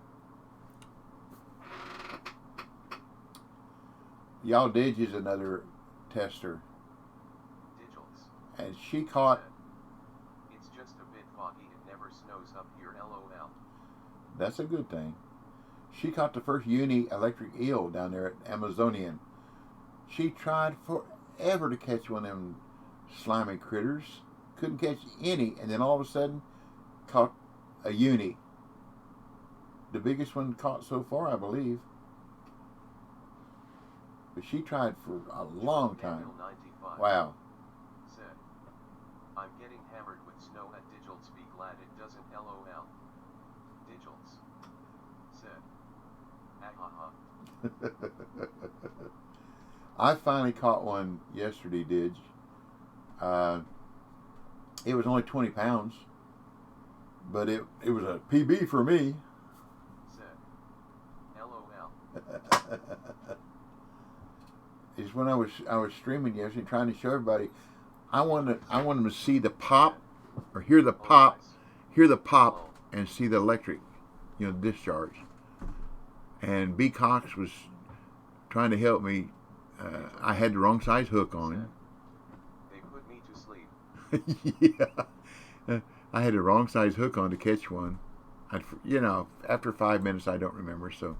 Y'all, Didge is another tester. Digils. And she caught... It's just a bit foggy. It never snows up here LOL. That's a good thing. She caught the first uni electric eel down there at Amazonian. She tried forever to catch one of them slimy critters. Couldn't catch any, and then all of a sudden caught a uni. The biggest one caught so far, I believe. But she tried for a long time. Wow. Said. I'm getting hammered with snow at Digils. Be glad it doesn't LOL. Digils. Said. I finally caught one yesterday, Didge. It was only 20 pounds, but it was a PB for me. Said. LOL. Is when I was streaming yesterday, trying to show everybody. I wanted them to see the pop, or hear the pop, and see the electric, discharge. And B. Cox was trying to help me. I had the wrong size hook on him. They put me to sleep. Yeah, I had the wrong size hook on to catch one. After 5 minutes, I don't remember. So,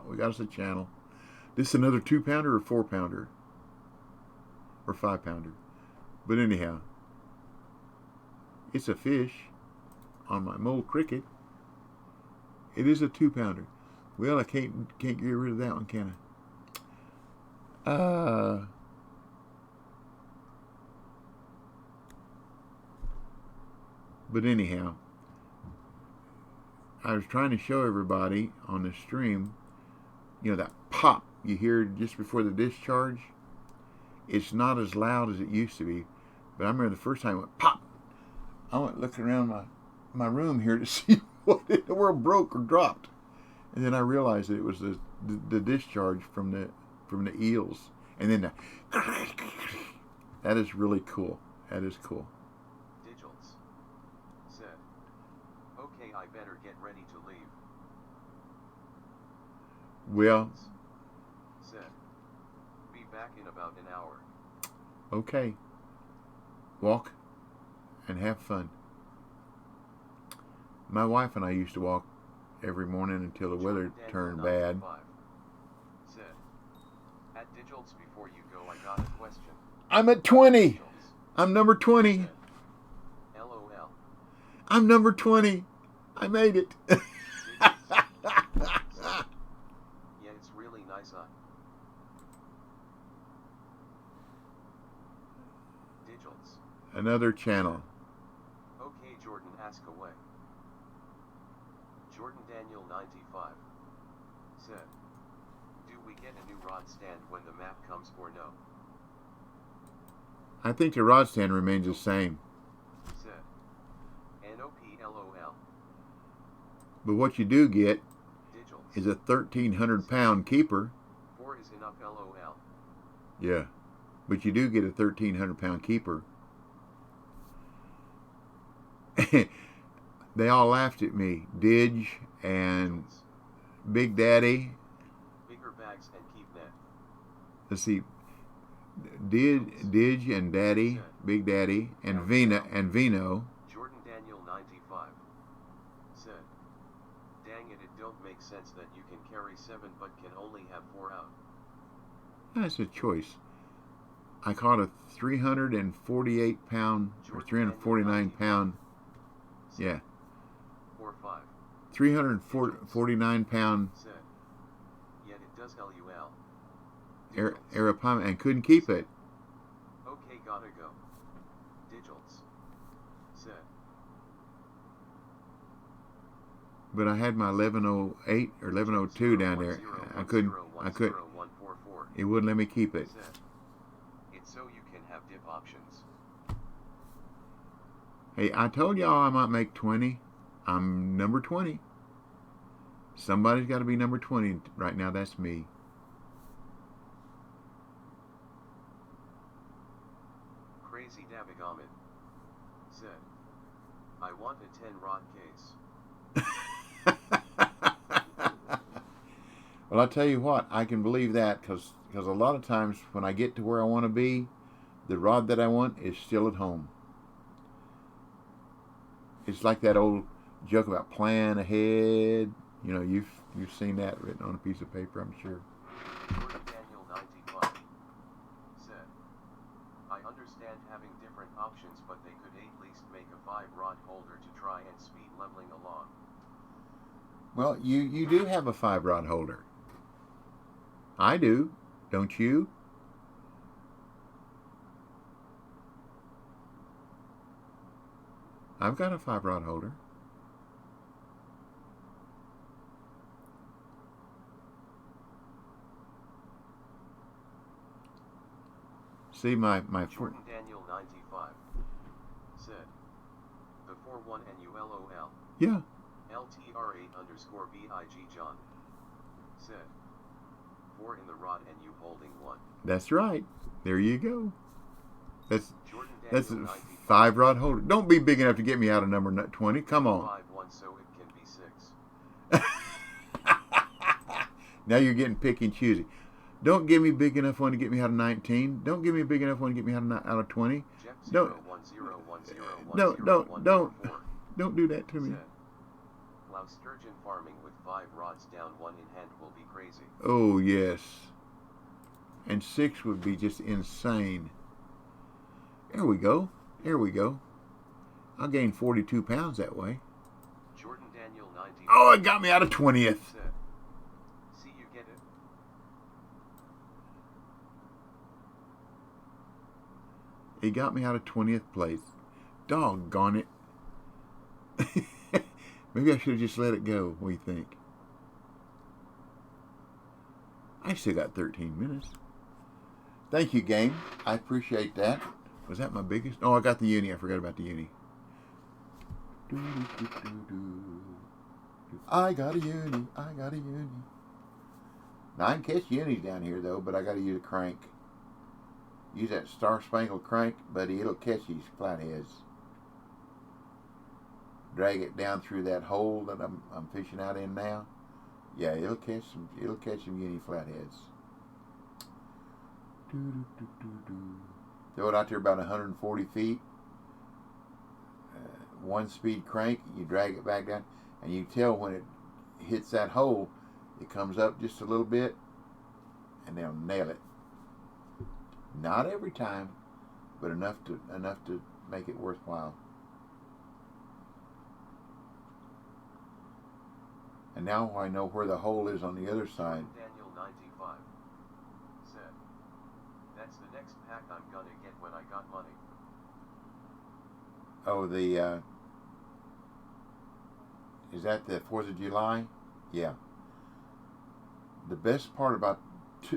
we got us a channel. This is another 2-pounder or 4-pounder or 5-pounder. But anyhow, it's a fish on my mole cricket. It is a 2-pounder. Well, I can't get rid of that one, can I? But anyhow, I was trying to show everybody on the stream, that pop you hear just before the discharge. It's not as loud as it used to be, but I remember the first time it went pop. I went looking around my room here to see what in the world broke or dropped, and then I realized that it was the discharge from the eels, and then that is really cool. That is cool. Digils. Said. Okay, I better get ready to leave. Well. Said. Be back in about an hour. Okay. Walk and have fun. My wife and I used to walk every morning until the weather turned bad. Said. Digits, before you go, I got a question. I'm at 20. Digits. I'm number 20. Said, LOL. I'm number 20. I made it. Digits. Said, yeah, it's really nice. Digits. Another channel. Okay, Jordan, ask away. Jordan Daniel 95 said, do we get a new rod stand when the map comes or no? I think the rod stand remains the same. Said, NOPLOL. But what you do get Digits. is a 1,300-pound keeper. 4 is enough, LOL. Yeah. But you do get a 1,300-pound keeper. They all laughed at me. Didge and Digits. Big Daddy. Bigger bags and keep net. Let's see. Didge and Daddy, Big Daddy, and Vino. Jordan Daniel 95 said, dang it, it don't make sense that you can carry 7 but can only have 4 out. That's a choice. I caught a 348-pound or 349-pound. Yeah. 4 5 349-pound said, yet it does LUL. Arapaima and couldn't keep it. Okay, gotta go. Digits said, But I had my 1108 or 1102 down there. I couldn't. It wouldn't let me keep it. said, it's so you can have dip options. Hey, I told y'all I might make 20. I'm number 20. Somebody's got to be number 20 right now. That's me. Crazy Davig said, I want a 10 rod case. Well, I'll tell you what. I can believe that because a lot of times when I get to where I want to be, the rod that I want is still at home. It's like that old joke about plan ahead. You know, you've seen that written on a piece of paper, I'm sure. Jordan Daniel 95 said, I understand having different options, but they could at least make a 5-rod holder to try and speed leveling along. Well, you do have a 5-rod holder. I do, don't you? I've got a 5-rod holder. See my Jordan Daniel 95 said, the 41 NULOL. Yeah. LTR8_BIG John said, 4 in the rod and you holding 1. That's right. There you go. That's a 95 5-rod holder. Don't be big enough to get me out of number 20. Come on. 5-1 so it can be 6. Now you're getting picky and choosy. Don't give me big enough one to get me out of 19. Don't give me a big enough one to get me out of 20. Jeff Don't 010101044 don't do that to me. said, Lao sturgeon farming with 5 rods down, 1 in hand will be crazy. Oh yes. And 6 would be just insane. There we go. There we go. I'll gain 42 pounds that way. Jordan Daniel 90. Oh, it got me out of 20th. Said, see, you get it? It got me out of 20th place. Doggone it. Maybe I should have just let it go. What do you think? I still got 13 minutes. Thank you, game. I appreciate that. Was that my biggest? Oh, I got the uni. I forgot about the uni. I got a uni. I got a uni. Now, I can catch unis down here, though, but I got to use a crank. Use that Star Spangled crank, buddy. It'll catch these flatheads. Drag it down through that hole that I'm fishing out in now. Yeah, it'll catch some uni flatheads. Throw it out there about 140 feet. 1-speed crank. You drag it back down, and you tell when it hits that hole, it comes up just a little bit, and they'll nail it. Not every time, but enough to make it worthwhile. And now I know where the hole is on the other side. Daniel 95 said, "That's the next pack I'm gonna get when I got money." Oh, the is that the 4th of July? Yeah. The best part about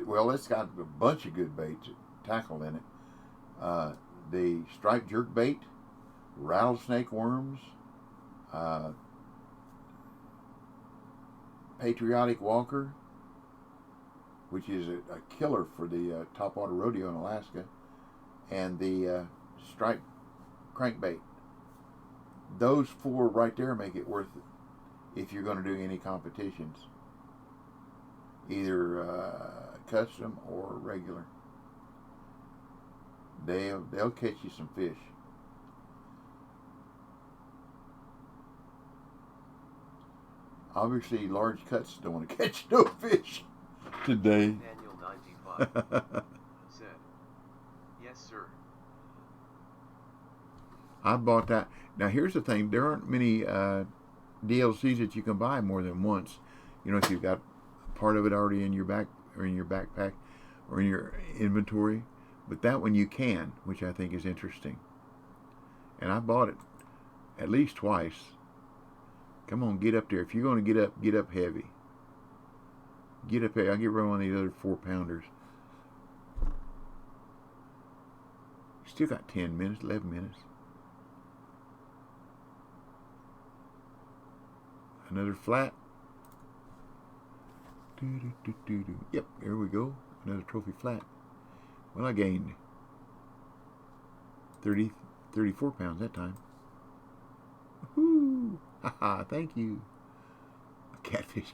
well, it's got a bunch of good baits, tackle in it. The striped jerk bait, rattlesnake worms, patriotic walker, which is a killer for the topwater rodeo in Alaska, and the striped crankbait. Those 4 right there make it worth it if you're going to do any competitions, either custom or regular. They'll catch you some fish. Obviously, large cuts don't want to catch no fish today. Daniel 95 said, "Yes, sir." I bought that. Now, here's the thing: there aren't many DLCs that you can buy more than once. You know, if you've got part of it already in your back or in your backpack or in your inventory, but that one you can, which I think is interesting. And I bought it at least twice. Come on, get up there. If you're going to get up heavy. Get up heavy. I'll get rid of one of these other 4-pounders. Still got 10 minutes, 11 minutes. Another flat. Yep, there we go. Another trophy flat. Well, I gained 34 pounds that time. Woohoo! Haha, thank you. A catfish.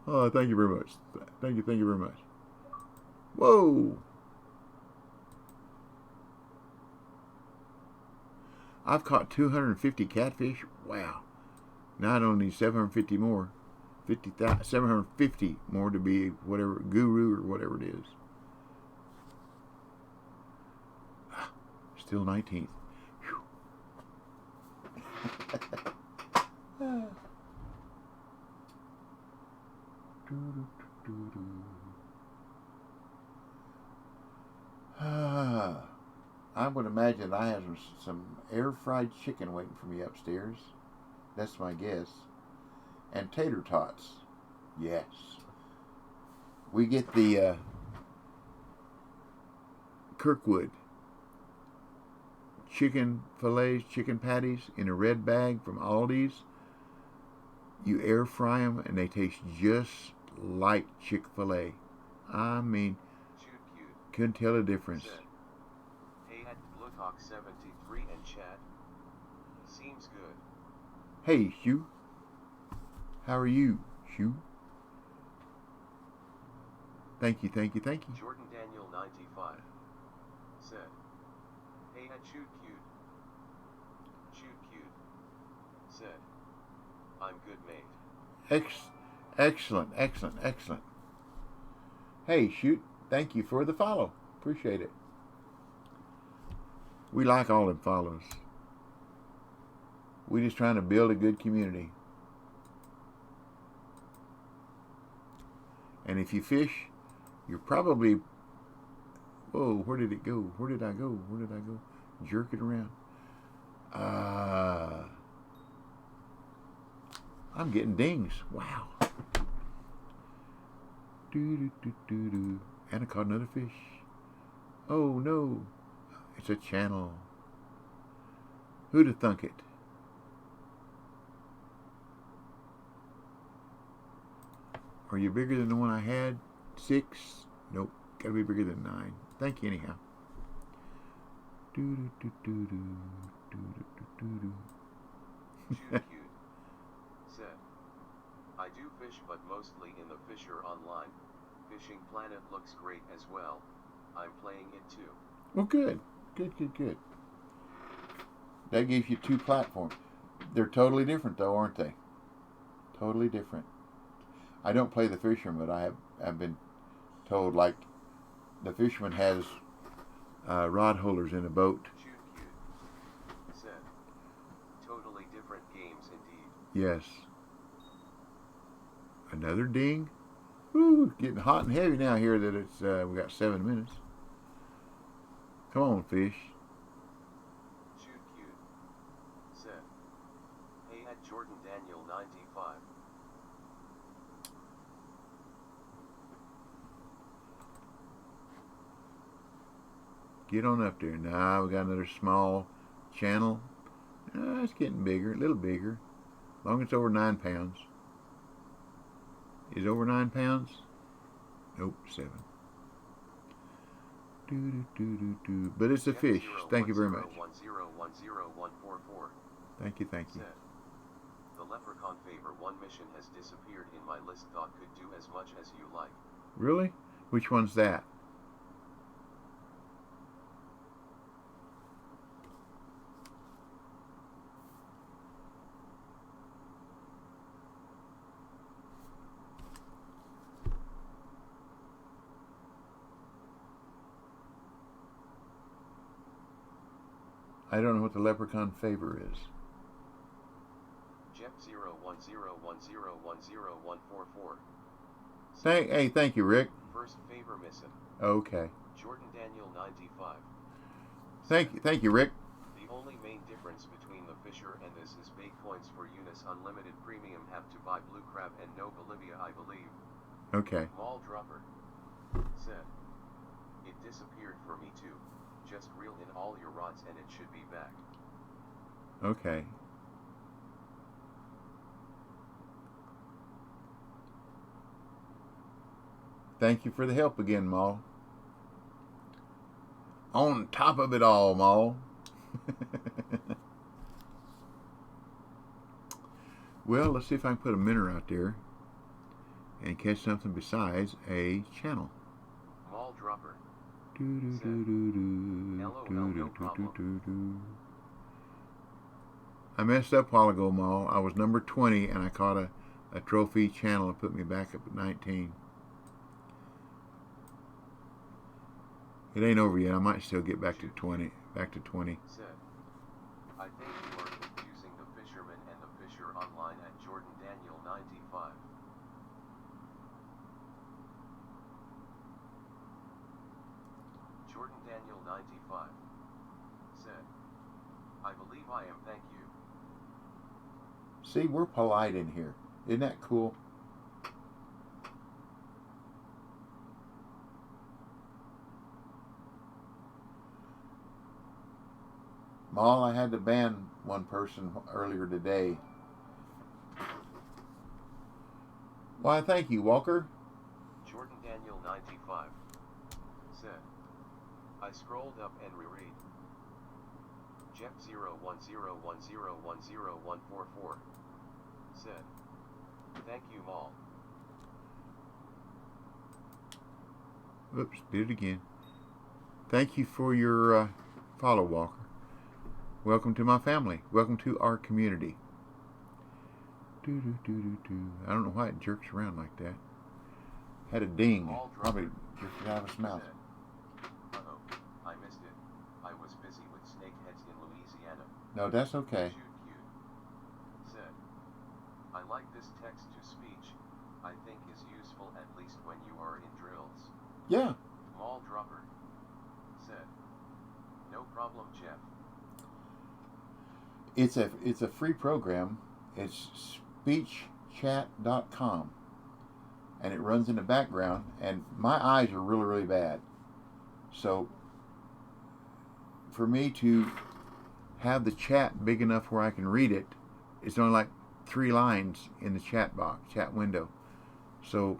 Oh, thank you very much. Thank you very much. Whoa! I've caught 250 catfish. Wow. Now I don't need 750 more. 750 more to be whatever, guru or whatever it is. Still 19th. I would imagine I have some air-fried chicken waiting for me upstairs. That's my guess. And tater tots. Yes. We get the Kirkwood chicken fillets, chicken patties in a red bag from Aldi's. You air fry them and they taste just like Chick-fil-A. I mean, couldn't tell the difference. Hey, at BlueTalk 73 and chat. Seems good. Hey, Hugh. How are you, Hugh? Thank you. Jordan Daniel 95 said, "Hey, at Shoot Cute said, I'm good, mate." Excellent. Hey, Shoot. Thank you for the follow. Appreciate it. We like all them follows. We just trying to build a good community. And if you fish, you're probably... Whoa, where did it go? Where did I go? Jerk it around. I'm getting dings. Wow. And I caught another fish. Oh no. It's a channel. Who'd have thunk it? Are you bigger than the one I had? 6? Nope. Gotta be bigger than 9. Thank you anyhow. Shoot Cute said, "I do fish but mostly in the Fisher Online. Fishing Planet looks great as well. I'm playing it too." Well, good. That gives you 2 platforms. They're totally different though, aren't they? Totally different. I don't play the Fisherman, but I have been told, like, the Fisherman has rod holders in a boat. Shoot cute. Said. Totally different games indeed. Yes. Another ding. Woo, getting hot and heavy now here that it's we got 7 minutes. Come on, fish. Shoot cute. Said. Hey at Jordan Daniel 95. Get on up there. Now we got another small channel. It's getting bigger, a little bigger. As long as it's over 9 pounds. Is it over 9 pounds? Nope, 7. But it's a fish. Thank you very much. Thank you, thank you. Said. The leprechaun favor 1 mission has disappeared in my list. Thought could do as much as you like. Really? Which one's that? I don't know what the leprechaun favor is. Jeff 01010101144. Thank you, Rick. First favor missing. Okay. Jordan Daniel 95. Thank you, Rick. The only main difference between the Fisher and this is bake points for Eunice Unlimited Premium have to buy Blue Crab and no Bolivia, I believe. Okay. Mall Dropper. Said. It disappeared for me too. Just reel in all your rods and it should be back. Okay. Thank you for the help again, Maul. On top of it all, Maul. Well, let's see if I can put a minnow out there and catch something besides a channel. Mall Dropper. I messed up a while ago, Maul. I was number 20 and I caught a trophy channel and put me back up at 19. It ain't over yet. I might still get back to 20. Back to 20. Said. I think you are confusing the Fisherman and the Fisher online at Jordan Daniel 95. Jordan Daniel 95. Said. I believe I am, thank you. See, we're polite in here. Isn't that cool? Maul, I had to ban one person earlier today. Why, thank you, Walker. Jordan Daniel 95. Said. I scrolled up and reread. Jeff 01010101144. Said. Thank you, Maul. Oops, did it again. Thank you for your follow, Walker. Welcome to my family. Welcome to our community. I don't know why it jerks around like that. Had a ding. Probably jerked it out of its mouth. Uh-oh, I missed it. I was busy with snakeheads in Louisiana. No, that's okay. Shoot cute. Said. I like this text to speech. I think is useful at least when you are in drills. Yeah. Mall Dropper. Said. No problem, Jeff. It's a free program. It's speechchat.com, and it runs in the background. And my eyes are really, really bad, so for me to have the chat big enough where I can read it, it's only like 3 lines in the chat box, chat window. So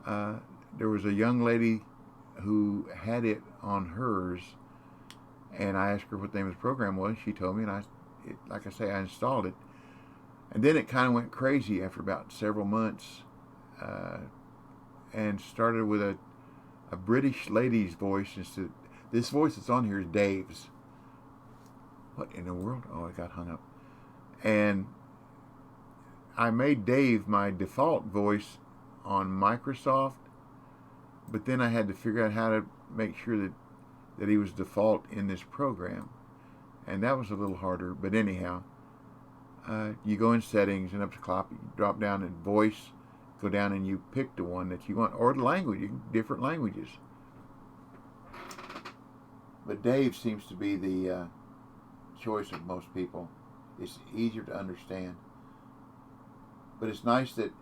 there was a young lady who had it on hers, and I asked her what the name of the program was. She told me, and like I say, I installed it. And then it kind of went crazy after about several months, and started with a British lady's voice. Instead, this voice that's on here is Dave's. What in the world? Oh, I got hung up. And I made Dave my default voice on Microsoft, but then I had to figure out how to make sure that that he was default in this program. And that was a little harder, but anyhow, you go in settings and up to clock, you drop down in voice, go down and you pick the one that you want, or the language, different languages. But Dave seems to be the choice of most people. It's easier to understand. But it's nice that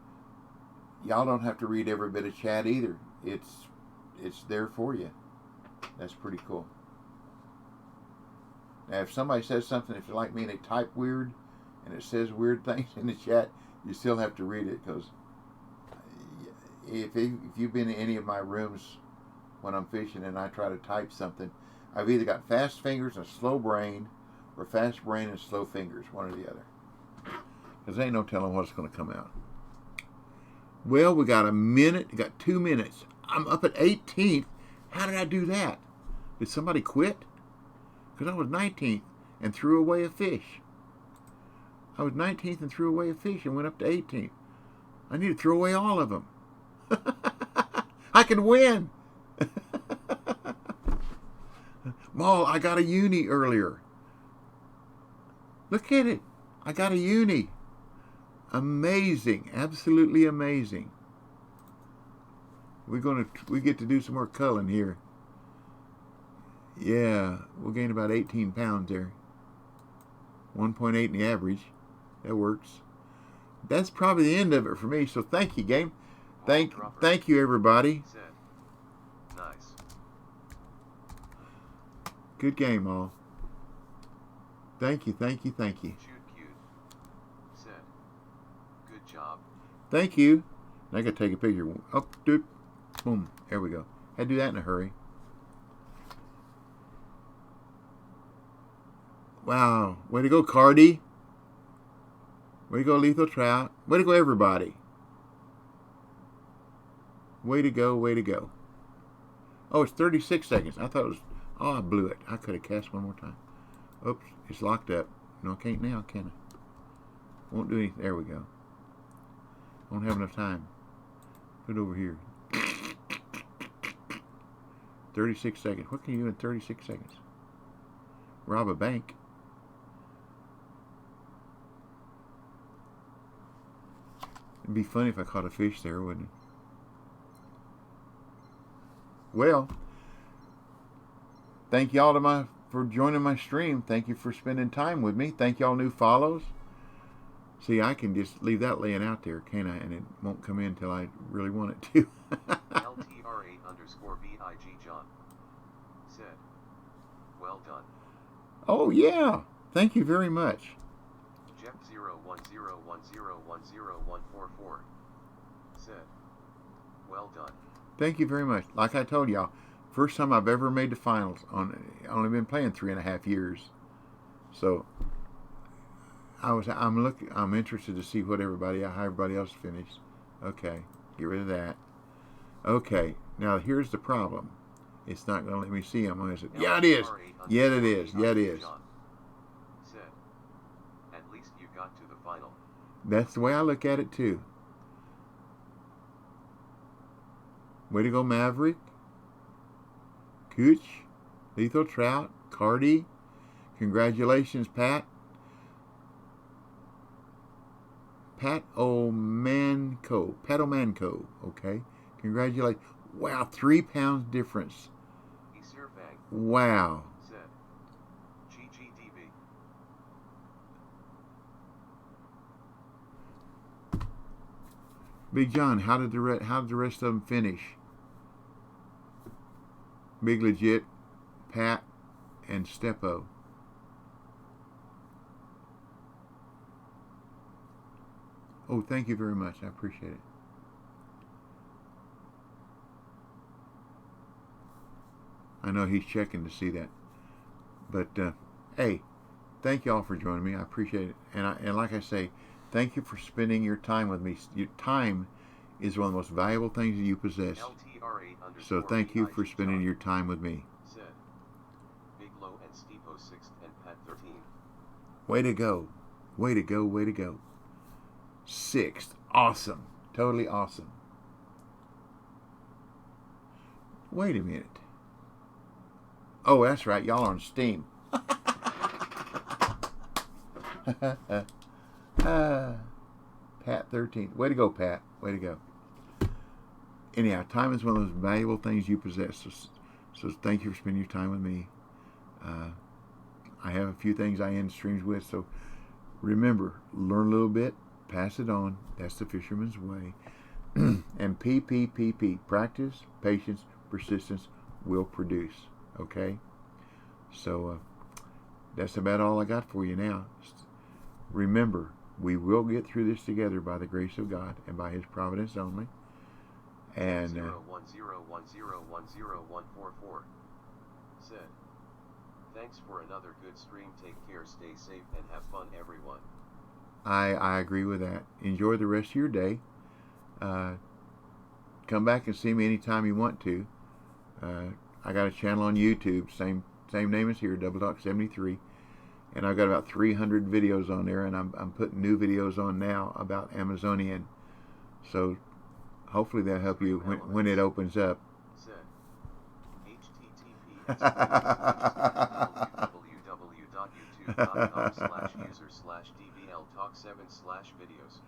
y'all don't have to read every bit of chat either. It's there for you. That's pretty cool. Now, if somebody says something, if you're like me and they type weird and it says weird things in the chat, you still have to read it, because if you've been in any of my rooms when I'm fishing and I try to type something, I've either got fast fingers and a slow brain, or fast brain and slow fingers, one or the other. Because there ain't no telling what's going to come out. Well, we got a minute, we got 2 minutes. I'm up at 18th. How did I do that? Did somebody quit? Because I was 19th and threw away a fish. I was 19th and threw away a fish and went up to 18th. I need to throw away all of them. I can win. Maul, I got a uni earlier. Look at it. I got a uni. Amazing. Absolutely amazing. We get to do some more culling here. Yeah, we'll gain about 18 pounds there. 1.8 in the average. That works. That's probably the end of it for me. So thank you, game. Thank you, everybody. Nice. Good game, all. Thank you. Shoot cute. Said. Good job. Thank you. I gotta take a picture. Oh, dude. Boom. There we go. Had to do that in a hurry. Wow. Way to go, Cardi. Way to go, Lethal Trout. Way to go, everybody. Way to go, way to go. Oh, it's 36 seconds. I thought it was... Oh, I blew it. I could have cast one more time. Oops, it's locked up. No, I can't now, can I? Won't do anything. There we go. Won't have enough time. Put it over here. 36 seconds. What can you do in 36 seconds? Rob a bank. It'd be funny if I caught a fish there, wouldn't it? Well, thank y'all for joining my stream. Thank you for spending time with me. Thank y'all new follows. See, I can just leave that laying out there, can't I? And it won't come in until I really want it to. LTR8_BIG John said, well done. Oh, yeah. Thank you very much. Jeff 0101010144 said, well done. Thank you very much. Like I told y'all, first time I've ever made the finals. Only been playing 3.5 years. So I'm interested to see what how everybody else finished. Okay, get rid of that. Okay, now here's the problem. It's not going to let me see them. Yeah, it is. Yeah, it is. Yeah, it is. Said, at least you got to the final. That's the way I look at it too. Way to go, Maverick. Cooch. Lethal Trout. Cardi. Congratulations, Pat. Pat Omanco. Okay. Congratulations. Wow, 3 pounds difference. Wow. Said, GGDB. Big John, how did the rest of them finish? Big Legit, Pat, and Steppo. Oh, thank you very much. I appreciate it. I know he's checking to see that. But, hey, thank y'all for joining me. I appreciate it. And like I say, thank you for spending your time with me. Your time is one of the most valuable things that you possess. So thank you for spending your time with me. Said, Big Low and Steepo 6th and Pat 13. Way to go. Way to go. Way to go. 6th. Awesome. Totally awesome. Wait a minute. Oh, that's right. Y'all are on Steam. Pat 13. Way to go, Pat. Way to go. Anyhow, time is one of those valuable things you possess. So thank you for spending your time with me. I have a few things I end streams with. So remember, learn a little bit, pass it on. That's the fisherman's way. And PPPP, practice, patience, persistence will produce. Okay? So that's about all I got for you now. Remember, we will get through this together by the grace of God and by His providence only. And 01010101144 said, thanks for another good stream. Take care, stay safe, and have fun, everyone. I agree with that. Enjoy the rest of your day. Come back and see me anytime you want to. I got a channel on YouTube, same name as here, Double Talk 73, and I've got about 300 videos on there, and I'm putting new videos on now about Amazonian. So hopefully that'll help you when it opens up. https://www.youtube.com/user/dbltalk7/videos.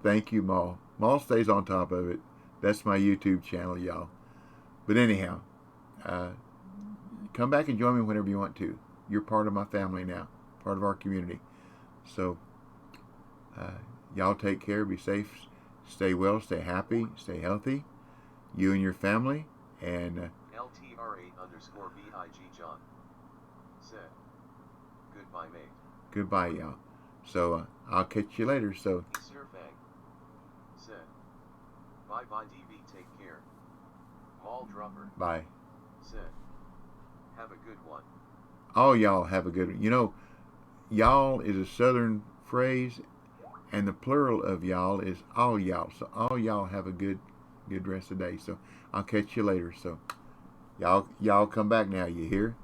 Thank you, Maul. Maul stays on top of it. That's my YouTube channel, y'all. But anyhow, come back and join me whenever you want to. You're part of my family now, part of our community. So y'all take care, be safe, stay well, stay happy, stay healthy. You and your family. And LTR8_BIG John said, goodbye, mate. Goodbye, y'all. So I'll catch you later. So Sir Fang said, bye-bye, DB, take care. Maul Dropper bye. said, have a good one. All y'all have a good one. You know, y'all is a southern phrase, and the plural of y'all is all y'all. So all y'all have a good rest of the day. So I'll catch you later. So y'all come back now, you hear?